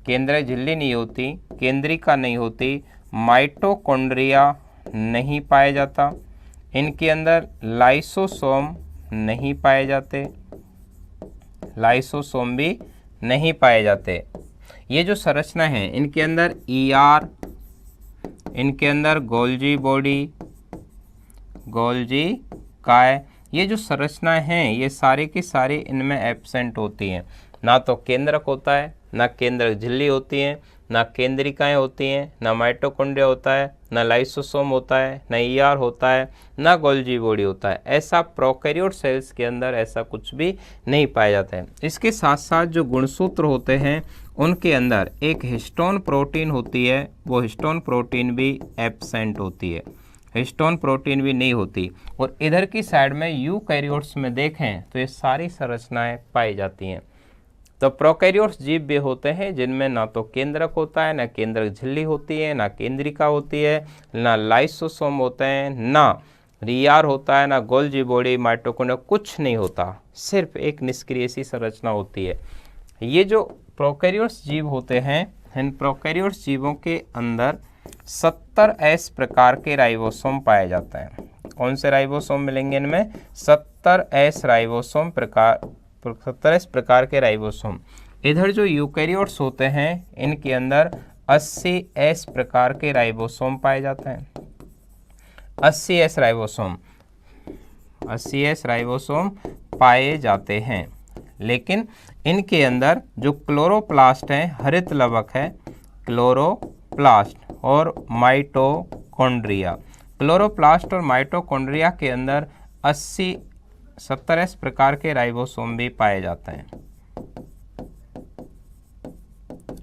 केंद्रक झिल्ली नहीं होती, केंद्रिका नहीं होती, माइटोकॉन्ड्रिया नहीं पाया जाता। इनके अंदर लाइसोसोम नहीं पाए जाते, लाइसोसोम भी नहीं पाए जाते। ये जो संरचना है इनके अंदर ईआर, इनके अंदर गोल्जी बॉडी, गोल्जी काय, ये जो संरचनाएं हैं ये सारी की सारी इनमें एब्सेंट होती हैं। ना तो केंद्रक होता है, ना केंद्रक झिल्ली होती है, ना केंद्रिकाएं होती हैं, ना माइटोकॉन्ड्रिया होता है, ना लाइसोसोम होता है, ना ईआर होता है, ना गोल्जी बॉडी होता है। ऐसा प्रोकैरियोट सेल्स के अंदर ऐसा कुछ भी नहीं पाया जाता है। इसके साथ साथ जो गुणसूत्र होते हैं उनके अंदर एक हिस्टोन प्रोटीन होती है, वो हिस्टोन प्रोटीन भी एब्सेंट होती है, हिस्टोन प्रोटीन भी नहीं होती। और इधर की साइड में यूकैरियोट्स में देखें तो ये सारी संरचनाएं पाई जाती हैं। तो प्रोकैरियोट्स जीव भी होते हैं जिनमें ना तो केंद्रक होता है, ना केंद्रक झिल्ली होती है, ना केंद्रिका होती है, ना लाइसोसोम होते हैं, ना ईआर होता है, ना गोल्जी बॉडी, माइटोकॉन्ड्रिया, कुछ नहीं होता, सिर्फ एक निष्क्रिय सी संरचना होती है। ये जो प्रोकैरियोट्स जीव होते हैं, इन प्रोकैरियोट्स जीवों के अंदर 70S प्रकार के राइबोसोम पाए जाते हैं। कौन से राइबोसोम मिलेंगे इनमें? 70S राइबोसोम प्रकार, 70S प्रकार के राइबोसोम। इधर जो यूकैरियोट्स होते हैं इनके अंदर 80S प्रकार के राइबोसोम पाए जाते हैं। 80S राइबोसोम, 80S राइबोसोम पाए जाते हैं। लेकिन इनके अंदर जो क्लोरोप्लास्ट है, हरित लवक है, क्लोरोप्लास्ट और माइटोकॉन्ड्रिया, क्लोरोप्लास्ट और माइटोकॉन्ड्रिया के अंदर 70S प्रकार के राइबोसोम भी पाए जाते हैं,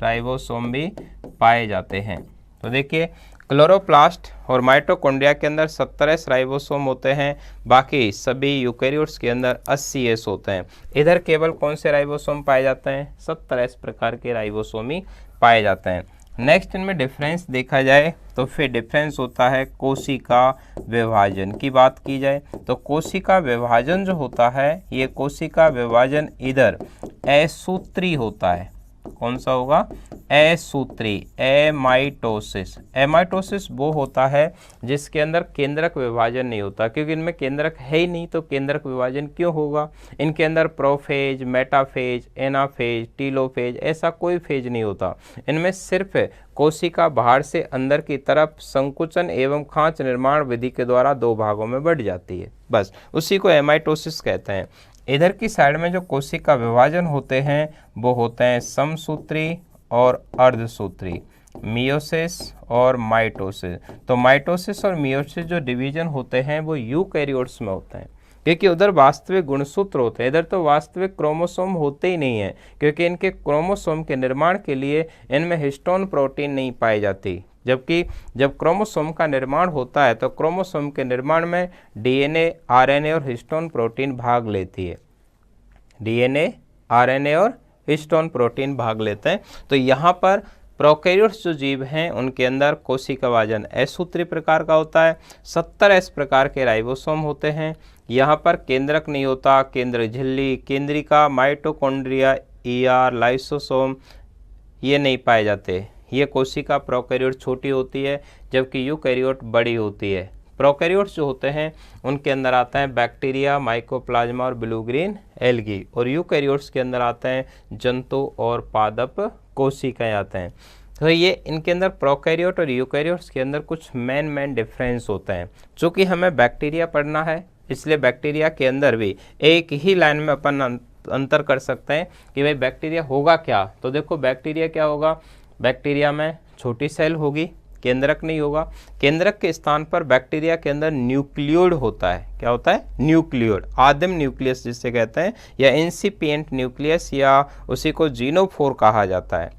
राइबोसोम भी पाए जाते हैं। तो देखिए क्लोरोप्लास्ट और माइटोकॉन्ड्रिया के अंदर 70S राइबोसोम होते हैं, बाकी सभी यूकैरियोट्स के अंदर 80S होते हैं। इधर केवल कौन से राइबोसोम पाए जाते हैं? 70S प्रकार के राइबोसोम ही पाए जाते हैं। नेक्स्ट इनमें डिफरेंस देखा जाए तो फिर डिफरेंस होता है कोशिका विभाजन की बात की जाए तो कोशिका विभाजन जो होता है ये कोशिका विभाजन इधर असूत्री होता है। कौन सा होगा? असूत्री, एमाइटोसिस। एमाइटोसिस वो होता है जिसके अंदर केंद्रक विभाजन नहीं होता, क्योंकि इनमें केंद्रक है ही नहीं तो केंद्रक विभाजन क्यों होगा? इनके अंदर प्रोफेज, मेटाफेज, एनाफेज, टीलोफेज ऐसा कोई फेज नहीं होता। इनमें सिर्फ कोशिका बाहर से अंदर की तरफ संकुचन एवं खांच निर्माण विधि के द्वारा दो भागों में बढ़ जाती है, बस उसी को एमाइटोसिस कहते हैं। इधर की साइड में जो कोशिका विभाजन होते हैं वो होते हैं समसूत्री और अर्धसूत्री, मियोसिस और माइटोसिस। तो माइटोसिस और मियोसिस जो डिवीजन होते हैं वो यूकैरियोट्स में होते हैं, क्योंकि उधर वास्तविक गुणसूत्र होते हैं, इधर तो वास्तविक क्रोमोसोम होते ही नहीं है, क्योंकि इनके क्रोमोसोम के निर्माण के लिए इनमें हिस्टोन प्रोटीन नहीं पाई जाती। जबकि जब क्रोमोसोम का निर्माण होता है तो क्रोमोसोम के निर्माण में डीएनए, आरएनए और हिस्टोन प्रोटीन भाग लेती है, डीएनए, आरएनए और हिस्टोन प्रोटीन भाग लेते हैं। तो यहाँ पर प्रोकैरियोट्स जो जीव हैं उनके अंदर कोशिका विभाजन असूत्री प्रकार का होता है। 70S प्रकार के राइबोसोम होते हैं। यहाँ पर केंद्रक नहीं होता, केंद्र झिल्ली, केंद्रिका, माइटोकॉन्ड्रिया, ER, लाइसोसोम ये नहीं पाए जाते। ये कोशिका प्रोकैरियोट छोटी होती है जबकि यूकैरियोट बड़ी होती है। प्रोकैरियोट्स जो होते हैं उनके अंदर आता है बैक्टीरिया, माइकोप्लाज्मा और ब्लू ग्रीन एल्गी, और यूकैरियोट्स के अंदर आते हैं जंतु और पादप कोशिकाएं आते हैं। तो ये इनके अंदर प्रोकैरियोट और यूकैरियोट्स के अंदर कुछ मेन डिफरेंस होते हैं। चूँकि हमें बैक्टीरिया पढ़ना है इसलिए बैक्टीरिया के अंदर भी एक ही लाइन में अपन अंतर कर सकते हैं कि भाई बैक्टीरिया होगा क्या। तो देखो बैक्टीरिया क्या होगा, बैक्टीरिया में छोटी सेल होगी, केंद्रक नहीं होगा। केंद्रक के स्थान पर बैक्टीरिया के अंदर न्यूक्लियोइड होता है। क्या होता है? न्यूक्लियोइड, आदिम न्यूक्लियस जिसे कहते हैं, या इंसिपिएंट न्यूक्लियस, या उसी को जीनोफोर कहा जाता है।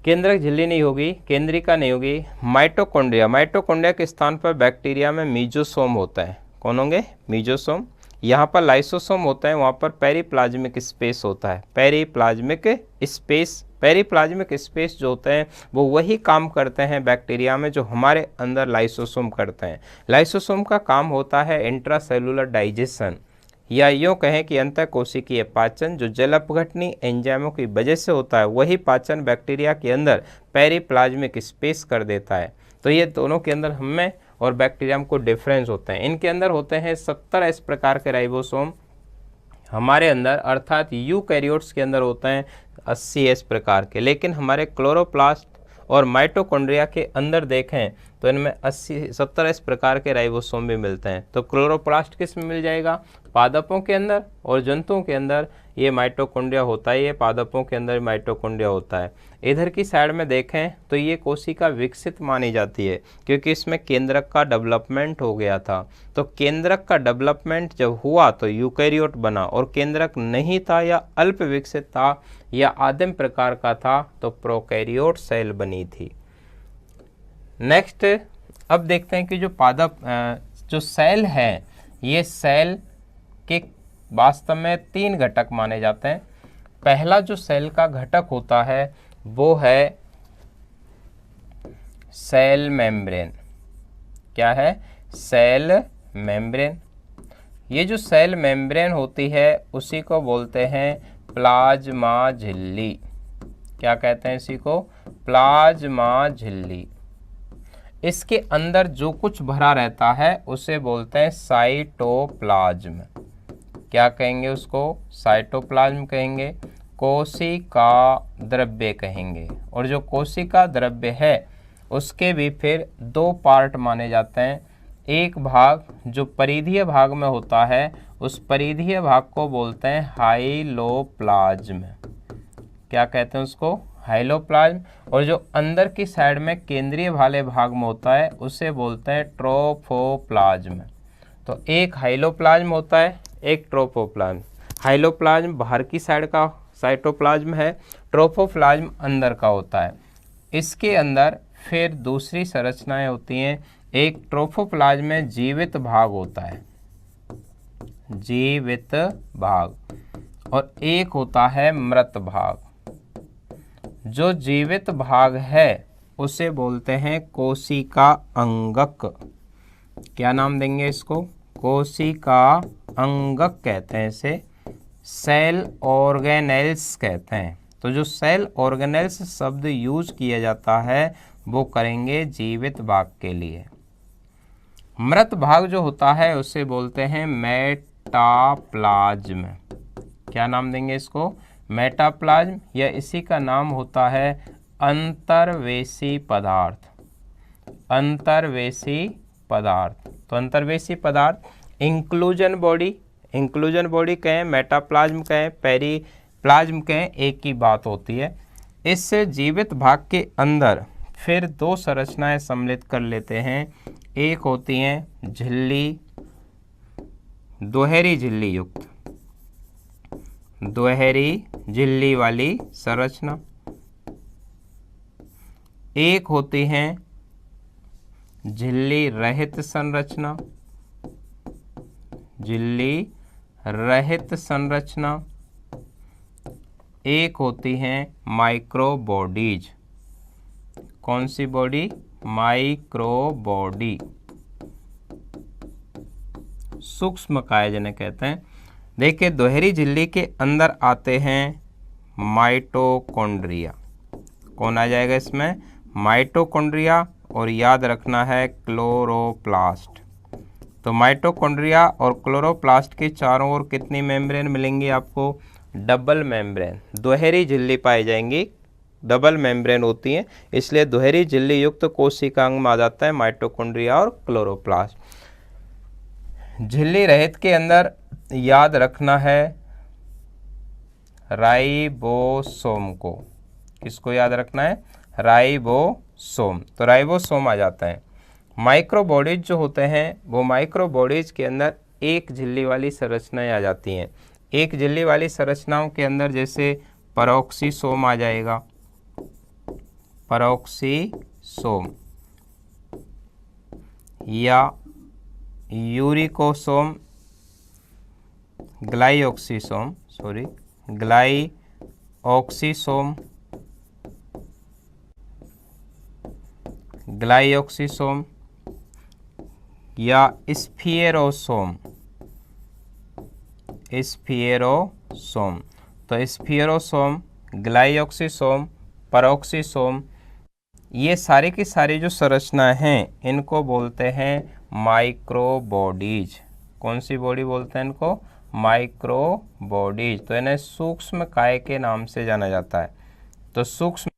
केंद्रक झिल्ली नहीं होगी, केंद्रिका नहीं होगी। माइटोकॉन्ड्रिया, माइटोकॉन्ड्रिया के स्थान पर बैक्टीरिया में मीजोसोम होता है। कौन होंगे? मीजोसोम। यहाँ पर लाइसोसोम होता है, वहाँ पर पेरीप्लाज्मिक स्पेस होता है। पेरीप्लाज्मिक स्पेस, पेरीप्लाज्मिक स्पेस जो होते हैं वो वही काम करते हैं बैक्टीरिया में जो हमारे अंदर लाइसोसोम करते हैं। लाइसोसोम का काम होता है इंट्रासेलुलर डाइजेशन, या यूँ कहें कि अंतःकोशिकीय पाचन। जो जल अपघटनी एंजाइमों की वजह से होता है वही पाचन बैक्टीरिया के अंदर पेरीप्लाज्मिक स्पेस कर देता है। तो ये दोनों के अंदर हमें और बैक्टीरिया को डिफरेंस होते हैं। इनके अंदर होते हैं 70S प्रकार के राइबोसोम हमारे अंदर, अर्थात यूकैरियोट्स के अंदर होते हैं 80S प्रकार के। लेकिन हमारे क्लोरोप्लास्ट और माइटोकॉन्ड्रिया के अंदर देखें तो इनमें 70S प्रकार के राइबोसोम भी मिलते हैं। तो क्लोरोप्लास्ट किस में मिल जाएगा? पादपों के अंदर, और जंतुओं के अंदर ये माइटोकॉन्ड्रिया होता है, ये पादपों के अंदर माइटोकॉन्ड्रिया होता है। इधर की साइड में देखें तो ये कोशिका विकसित मानी जाती है क्योंकि इसमें केंद्रक का डेवलपमेंट हो गया था। तो केंद्रक का डेवलपमेंट जब हुआ तो यूकैरियोट बना, और केंद्रक नहीं था या अल्प विकसित था या आदिम प्रकार का था तो प्रोकैरियोट सेल बनी थी। नेक्स्ट अब देखते हैं कि जो पादप जो सेल है, ये सेल के वास्तव में 3 घटक माने जाते हैं। पहला जो सेल का घटक होता है वो है सेल मेम्ब्रेन। क्या है? Cell membrane. ये जो सेल मेम्ब्रेन होती है उसी को बोलते हैं प्लाज्मा झिल्ली। क्या कहते हैं इसी को? प्लाज्मा झिल्ली। इसके अंदर जो कुछ भरा रहता है उसे बोलते हैं साइटोप्लाज्म। क्या कहेंगे उसको? साइटोप्लाज्म कहेंगे, कोशिका द्रव्य कहेंगे। और जो कोशिका द्रव्य है उसके भी फिर 2 पार्ट माने जाते हैं। एक भाग जो परिधीय भाग में होता है उस परिधीय भाग को बोलते हैं हाइलोप्लाज्म। क्या कहते हैं उसको? हाइलोप्लाज्म। और जो अंदर की साइड में केंद्रीय वाले भाग में होता है उसे बोलते हैं ट्रोफोप्लाज्म। तो एक हाइलोप्लाज्म होता है, एक ट्रोफोप्लाज्म। हाइलोप्लाज्म बाहर की साइड का साइटोप्लाज्म है, ट्रोफोप्लाज्म अंदर का होता है। इसके अंदर फिर दूसरी संरचनाएं होती हैं। एक ट्रोफोप्लाज्म में जीवित भाग होता है, जीवित भाग, और एक होता है मृत भाग। जो जीवित भाग है उसे बोलते हैं कोशिका अंगक। क्या नाम देंगे इसको? कोशिका अंगक कहते हैं इसे, सेल ऑर्गेनेल्स कहते हैं। तो जो सेल ऑर्गेनेल्स शब्द यूज किया जाता है वो करेंगे जीवित भाग के लिए। मृत भाग जो होता है उसे बोलते हैं मेटाप्लाज्म। क्या नाम देंगे इसको? मेटाप्लाज्म, या इसी का नाम होता है अंतर्वेशी पदार्थ। अंतर्वेशी पदार्थ। तो अंतर्वेशी पदार्थ इंक्लूजन बॉडी, इंक्लूजन बॉडी कहें, मेटाप्लाज्म कहें, पेरीप्लाज्म कहें, एक ही बात होती है। इस जीवित भाग के अंदर फिर 2 संरचनाएं सम्मिलित कर लेते हैं। एक होती हैं झिल्ली, दोहरी झिल्ली युक्त, दोहरी झिल्ली वाली संरचना। एक होती हैं झिल्ली रहित संरचना, झिल्ली रहित संरचना। एक होती हैं माइक्रो बॉडीज। कौन सी बॉडी? माइक्रो बॉडी, सूक्ष्म काय जिन्हें कहते हैं। देखिए दोहरी झिल्ली के अंदर आते हैं माइटोकॉन्ड्रिया। कौन आ जाएगा इसमें? माइटोकॉन्ड्रिया, और याद रखना है क्लोरोप्लास्ट। तो माइटोकॉन्ड्रिया और क्लोरोप्लास्ट के चारों ओर कितनी मेम्ब्रेन मिलेंगी आपको? Double membrane. दोहरी झिल्ली पाई जाएंगी, डबल मेम्ब्रेन होती हैं, इसलिए दोहरी झिल्ली युक्त कोशिकांग में आ जाता है माइटोकॉन्ड्रिया और क्लोरोप्लास्ट। झिल्ली रहित के अंदर याद रखना है राइबोसोम को। किसको याद रखना है? राइबोसोम। तो राइबोसोम आ जाता है। माइक्रोबॉडीज जो होते हैं वो माइक्रोबॉडीज के अंदर एक झिल्ली वाली संरचनाएं आ जाती हैं। एक झिल्ली वाली संरचनाओं के अंदर जैसे पेरोक्सीसोम आ जाएगा, पेरोक्सीसोम, या यूरिकोसोम, ग्लाइऑक्सीसोम, ग्लाइऑक्सीसोम, या स्फीयरोसोम, तो स्फीयरोसोम, ग्लाइऑक्सीसोम, पेरोक्सीसोम, ये सारी की सारी जो संरचनाएं हैं इनको बोलते हैं माइक्रोबॉडीज। कौन सी बॉडी बोलते हैं इनको? माइक्रोबॉडीज। तो इन्हें सूक्ष्म काय के नाम से जाना जाता है। तो सूक्ष्म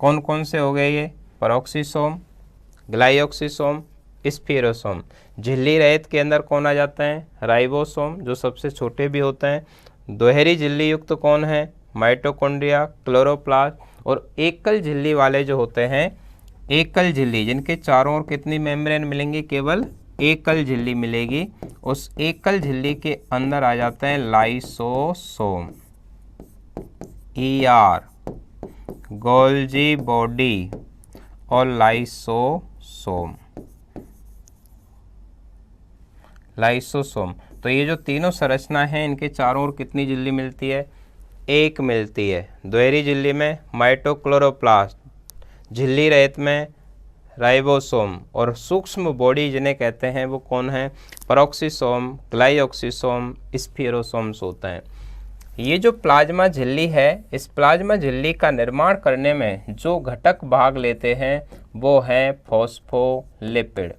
कौन कौन से हो गए ये? Peroxisome, glyoxysome, स्फीयरोसोम। झिल्ली रहित के अंदर कौन आ जाते हैं? राइबोसोम, जो सबसे छोटे भी होते हैं। दोहरी झिल्ली युक्त कौन है? Mitochondria, chloroplast. और एकल झिल्ली वाले जो होते हैं, एकल झिल्ली जिनके चारों ओर कितनी मेम्ब्रेन मिलेंगी? केवल एकल झिल्ली मिलेगी। उस एकल झिल्ली के अंदर आ जाते हैं लाइसोसोम, ER, गोल्जी बॉडी और लाइसोसोम। तो ये जो तीनों संरचना हैं इनके चारों ओर कितनी झिल्ली मिलती है? एक मिलती है। दोहरी झिल्ली में माइटोक्लोरोप्लास्ट, झिल्ली रहित में राइबोसोम, और सूक्ष्म बॉडी जिन्हें कहते हैं वो कौन है? पेरोक्सीसोम, ग्लाइऑक्सीसोम, स्फीयरोसोम्स होते हैं। ये जो प्लाज्मा झिल्ली है, इस प्लाज्मा झिल्ली का निर्माण करने में जो घटक भाग लेते हैं वो हैं फॉस्फोलिपिड।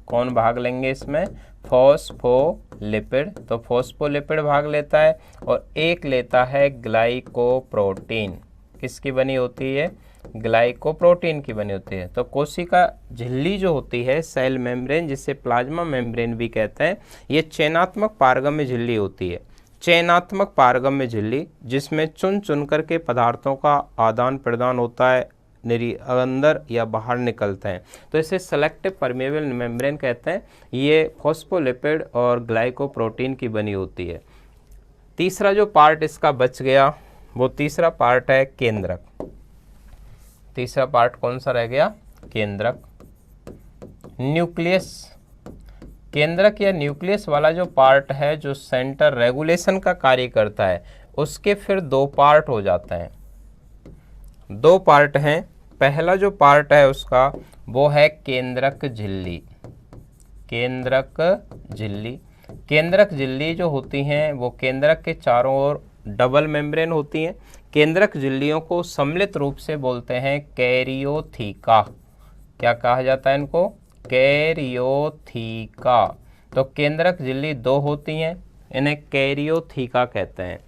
कौन भाग लेंगे इसमें? फॉस्फोलिपिड। तो फॉस्फोलिपिड भाग लेता है, और एक लेता है ग्लाइकोप्रोटीन। किसकी बनी होती है? ग्लाइकोप्रोटीन की बनी होती है। तो कोशिका झिल्ली जो होती है, सेल मेम्ब्रेन, जिसे प्लाज्मा मेम्ब्रेन भी कहते हैं, ये चयनात्मक पारगम्य झिल्ली होती है। चयनात्मक पारगम्य झिल्ली जिसमें चुन चुन करके पदार्थों का आदान प्रदान होता है, अंदर या बाहर निकलते हैं, तो इसे सेलेक्टिव परमेबल मेम्ब्रेन कहते हैं। ये फॉस्फोलिपिड और ग्लाइकोप्रोटीन की बनी होती है। तीसरा जो पार्ट इसका बच गया वो तीसरा पार्ट है केंद्रक। तीसरा पार्ट कौन सा रह गया? केंद्रक। न्यूक्लियस। केंद्रक या न्यूक्लियस वाला जो पार्ट है, जो सेंटर रेगुलेशन का कार्य करता है, उसके फिर दो पार्ट हो जाते हैं। दो पार्ट हैं। पहला जो पार्ट है उसका वो है केंद्रक झिल्ली। केंद्रक झिल्ली। केंद्रक झिल्ली जो होती हैं वो केंद्रक के चारों ओर डबल मेम्ब्रेन होती हैं। केंद्रक झिल्लियों को सम्मिलित रूप से बोलते हैं कैरियोथीका। क्या कहा जाता है इनको? कैरियोथीका। तो केंद्रक झिल्ली दो होती हैं, इन्हें कैरियोथीका कहते हैं।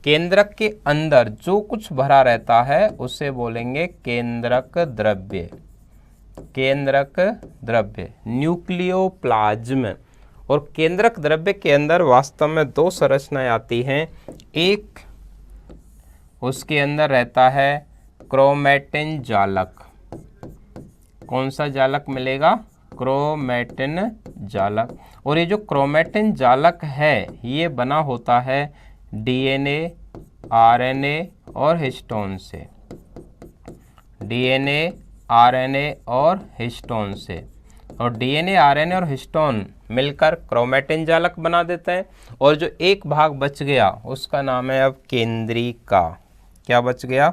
केंद्रक के अंदर जो कुछ भरा रहता है उसे बोलेंगे केंद्रक द्रव्य। केंद्रक द्रव्य, न्यूक्लियोप्लाज्म। और केंद्रक द्रव्य के अंदर वास्तव में दो संरचनाएं आती हैं। एक उसके अंदर रहता है क्रोमैटिन जालक। कौन सा जालक मिलेगा? क्रोमैटिन जालक। और ये जो क्रोमैटिन जालक है ये बना होता है DNA, RNA और हिस्टोन से। DNA, RNA और हिस्टोन से। और डीएनए, आरएनए और हिस्टोन मिलकर क्रोमेटिन जालक बना देते हैं, और जो एक भाग बच गया उसका नाम है अब केंद्रिका। क्या बच गया?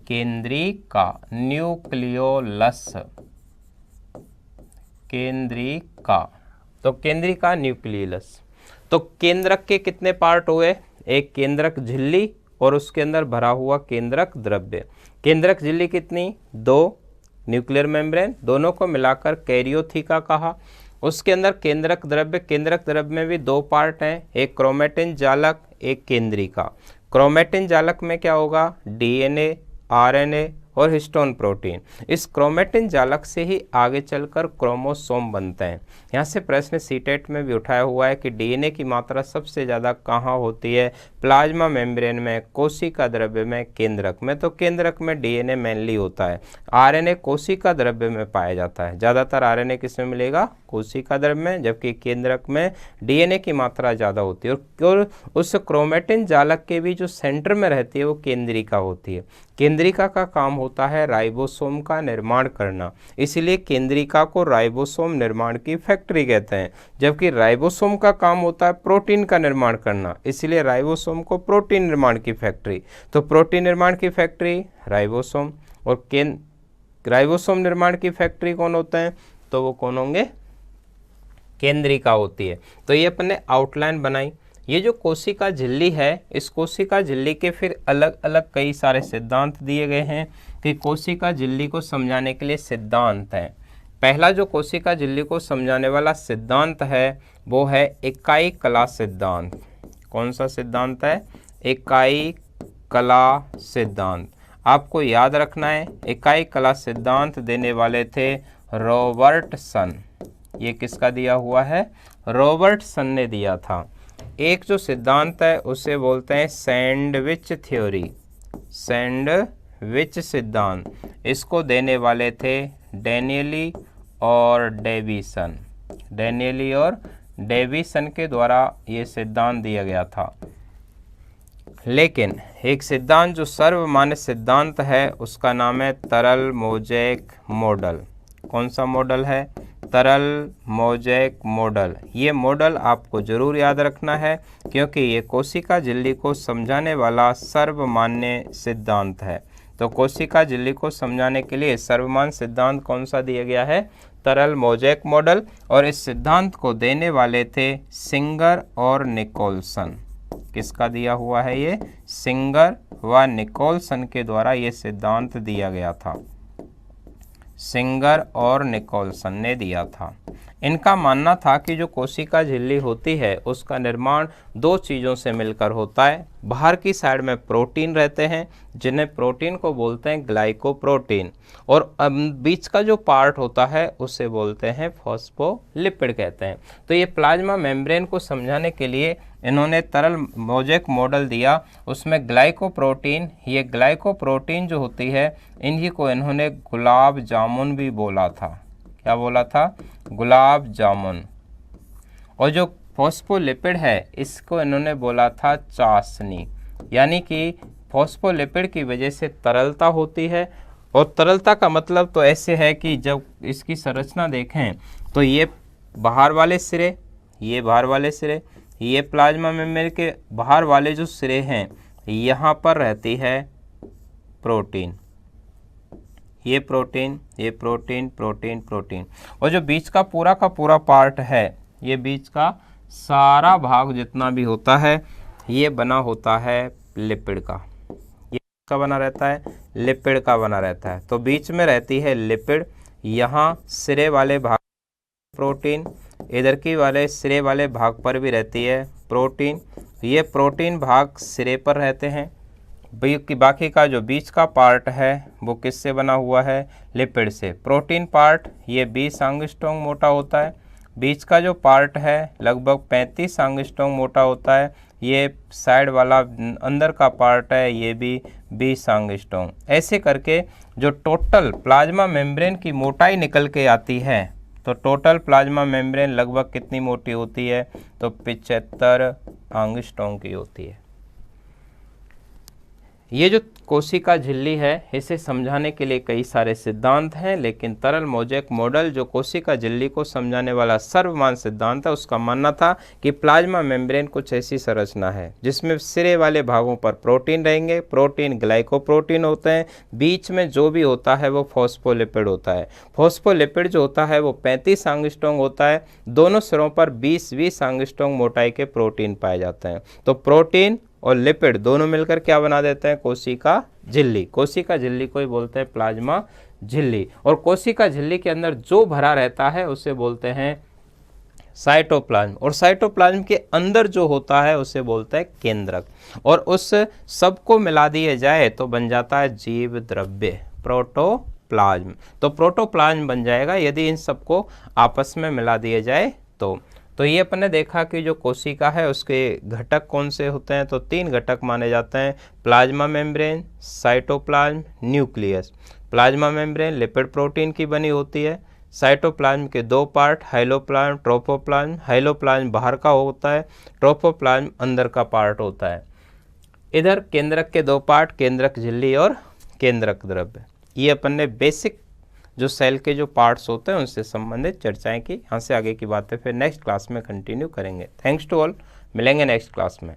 केंद्रिका, न्यूक्लियोलस, केंद्रिका। तो केंद्रिका, न्यूक्लियोलस। तो केंद्रक के कितने पार्ट हुए? एक केंद्रक झिल्ली और उसके अंदर भरा हुआ केंद्रक द्रव्य। केंद्रक झिल्ली कितनी? 2, न्यूक्लियर मेम्ब्रेन, दोनों को मिलाकर कैरियोथिका कहा। उसके अंदर केंद्रक द्रव्य, केंद्रक द्रव्य में भी 2 पार्ट हैं, एक क्रोमेटिन जालक, एक केंद्रिका। क्रोमेटिन जालक में क्या होगा? डीएनए, आरएनए और हिस्टोन प्रोटीन। इस क्रोमेटिन जालक से ही आगे चलकर क्रोमोसोम बनते हैं। यहाँ से प्रश्न सीटेट में भी उठाया हुआ है कि डीएनए की मात्रा सबसे ज़्यादा कहाँ होती है? प्लाज्मा मेम्ब्रेन में, कोशिका द्रव्य में, केंद्रक में। तो केंद्रक में डीएनए मेनली होता है। आरएनए कोशिका द्रव्य में पाया जाता है, ज़्यादातर आरएनए किसमें मिलेगा? कोशिका द्रव्य में, जबकि केंद्रक में डीएनए की मात्रा ज़्यादा होती है। और उस क्रोमेटिन जालक के भी जो सेंटर में रहती है वो केंद्रिका होती है। केंद्रिका का काम होता है राइबोसोम का निर्माण करना, इसलिए केंद्रिका को राइबोसोम निर्माण की फैक्ट्री कहते हैं। जबकि राइबोसोम का काम होता है प्रोटीन का निर्माण करना, इसलिए राइबोसोम को प्रोटीन निर्माण की फैक्ट्री। तो प्रोटीन निर्माण की फैक्ट्री राइबोसोम, और राइबोसोम निर्माण की फैक्ट्री कौन होते हैं? तो वो कौन होंगे? केंद्रिका होती है। तो ये अपन ने आउटलाइन बनाई। ये जो कोशिका झिल्ली है, इस कोशिका झिल्ली के फिर अलग अलग कई सारे सिद्धांत दिए गए हैं कि कोशिका झिल्ली को समझाने के लिए सिद्धांत हैं। पहला जो कोशिका झिल्ली को समझाने वाला सिद्धांत है वो है इकाई कला सिद्धांत। कौन सा सिद्धांत है? इकाई कला सिद्धांत। आपको याद रखना है, इकाई कला सिद्धांत देने वाले थे रॉबर्टसन। ये किसका दिया हुआ है? रॉबर्टसन ने दिया था। एक जो सिद्धांत है उसे बोलते हैं सैंडविच थ्योरी, सैंडविच सिद्धांत। इसको देने वाले थे डैनियली और डेविसन। डैनियली और डेविसन के द्वारा ये सिद्धांत दिया गया था। लेकिन एक सिद्धांत जो सर्वमान्य सिद्धांत है उसका नाम है तरल मोज़ेक मॉडल। कौन सा मॉडल है? तरल मोज़ेक मॉडल। ये मॉडल आपको जरूर याद रखना है क्योंकि ये कोशिका झिल्ली को समझाने वाला सर्वमान्य सिद्धांत है। तो कोशिका झिल्ली को समझाने के लिए सर्वमान्य सिद्धांत कौन सा दिया गया है? तरल मोज़ेक मॉडल। और इस सिद्धांत को देने वाले थे सिंगर और निकोलसन। किसका दिया हुआ है ये? सिंगर व निकोलसन के द्वारा ये सिद्धांत दिया गया था। सिंगर और निकोलसन ने दिया था। इनका मानना था कि जो कोशिका झिल्ली होती है उसका निर्माण 2 चीज़ों से मिलकर होता है। बाहर की साइड में प्रोटीन रहते हैं जिन्हें प्रोटीन को बोलते हैं ग्लाइकोप्रोटीन, और बीच का जो पार्ट होता है उसे बोलते हैं फॉस्फोलिपिड कहते हैं। तो ये प्लाज्मा मेम्ब्रेन को समझाने के लिए इन्होंने तरल मोज़ेक मॉडल दिया। उसमें ग्लाइकोप्रोटीन, ये ग्लाइकोप्रोटीन जो होती है इन्हीं को इन्होंने गुलाब जामुन भी बोला था। क्या बोला था? गुलाब जामुन। और जो फॉस्फोलिपिड है इसको इन्होंने बोला था चाशनी। यानी कि फॉस्फोलिपिड की वजह से तरलता होती है, और तरलता का मतलब तो ऐसे है कि जब इसकी संरचना देखें तो ये बाहर वाले सिरे, ये बाहर वाले सिरे, ये प्लाज्मा मेम्ब्रेन के बाहर वाले जो सिरे हैं यहाँ पर रहती है प्रोटीन। ये प्रोटीन, ये प्रोटीन, प्रोटीन, प्रोटीन। और जो बीच का पूरा पार्ट है, ये बीच का सारा भाग जितना भी होता है ये बना होता है लिपिड का। ये का बना रहता है? लिपिड का बना रहता है। तो बीच में रहती है लिपिड, यहाँ सिरे वाले भाग प्रोटीन, इधर की वाले सिरे वाले भाग पर भी रहती है प्रोटीन। ये प्रोटीन भाग सिरे पर रहते हैं। बाकी का जो बीच का पार्ट है वो किससे बना हुआ है? लिपिड से। प्रोटीन पार्ट ये 20 एंगस्ट्रॉम मोटा होता है। बीच का जो पार्ट है लगभग 35 एंगस्ट्रॉम मोटा होता है। ये साइड वाला अंदर का पार्ट है ये भी 20 एंगस्ट्रॉम। ऐसे करके जो टोटल प्लाज्मा मेम्ब्रेन की मोटाई निकल के आती है, तो टोटल प्लाज्मा मेम्ब्रेन लगभग कितनी मोटी होती है? तो 75 एंगस्ट्रॉम की होती है। ये जो कोशिका झिल्ली है इसे समझाने के लिए कई सारे सिद्धांत हैं, लेकिन तरल मोज़ेक मॉडल जो कोशिका झिल्ली को समझाने वाला सर्वमान्य सिद्धांत है, उसका मानना था कि प्लाज्मा मेम्ब्रेन कुछ ऐसी संरचना है जिसमें सिरे वाले भागों पर प्रोटीन रहेंगे, प्रोटीन ग्लाइकोप्रोटीन होते हैं, बीच में जो भी होता है वो फॉस्फोलिपिड होता है। फॉस्फोलिपिड जो होता है वो 35 एंगस्ट्रॉम होता है, दोनों सिरों पर 20-20 एंगस्ट्रॉम मोटाई के प्रोटीन पाए जाते हैं। तो प्रोटीन और लिपिड दोनों मिलकर क्या बना देते हैं? कोशिका झिल्ली। कोशिका झिल्ली को ही बोलते हैं प्लाज्मा झिल्ली। और कोशिका झिल्ली के अंदर जो भरा रहता है उसे बोलते हैं साइटोप्लाज्म, और साइटोप्लाज्म के अंदर जो होता है उसे बोलते हैं केंद्रक। और उस सबको मिला दिए जाए तो बन जाता है जीव द्रव्य प्रोटोप्लाज्म। तो प्रोटोप्लाज्म बन जाएगा यदि इन सबको आपस में मिला दिए जाए तो ये अपन ने देखा कि जो कोशिका है उसके घटक कौन से होते हैं, तो 3 घटक माने जाते हैं, plasma membrane, cytoplasm, nucleus. Plasma membrane lipid protein की बनी होती है। साइटोप्लाज्म के 2 पार्ट, हाइलोप्लाज्म, ट्रोपोप्लाज्म। हाइलोप्लाज्म बाहर का होता है, ट्रोपोप्लाज्म अंदर का पार्ट होता है। इधर केंद्रक के 2 पार्ट, केंद्रक झिल्ली और केंद्रक द्रव्य। ये अपन ने बेसिक जो सेल के जो पार्ट्स होते हैं उनसे संबंधित चर्चाएं की। यहाँ से आगे की बातें फिर नेक्स्ट क्लास में कंटिन्यू करेंगे। थैंक्स टू ऑल, मिलेंगे नेक्स्ट क्लास में।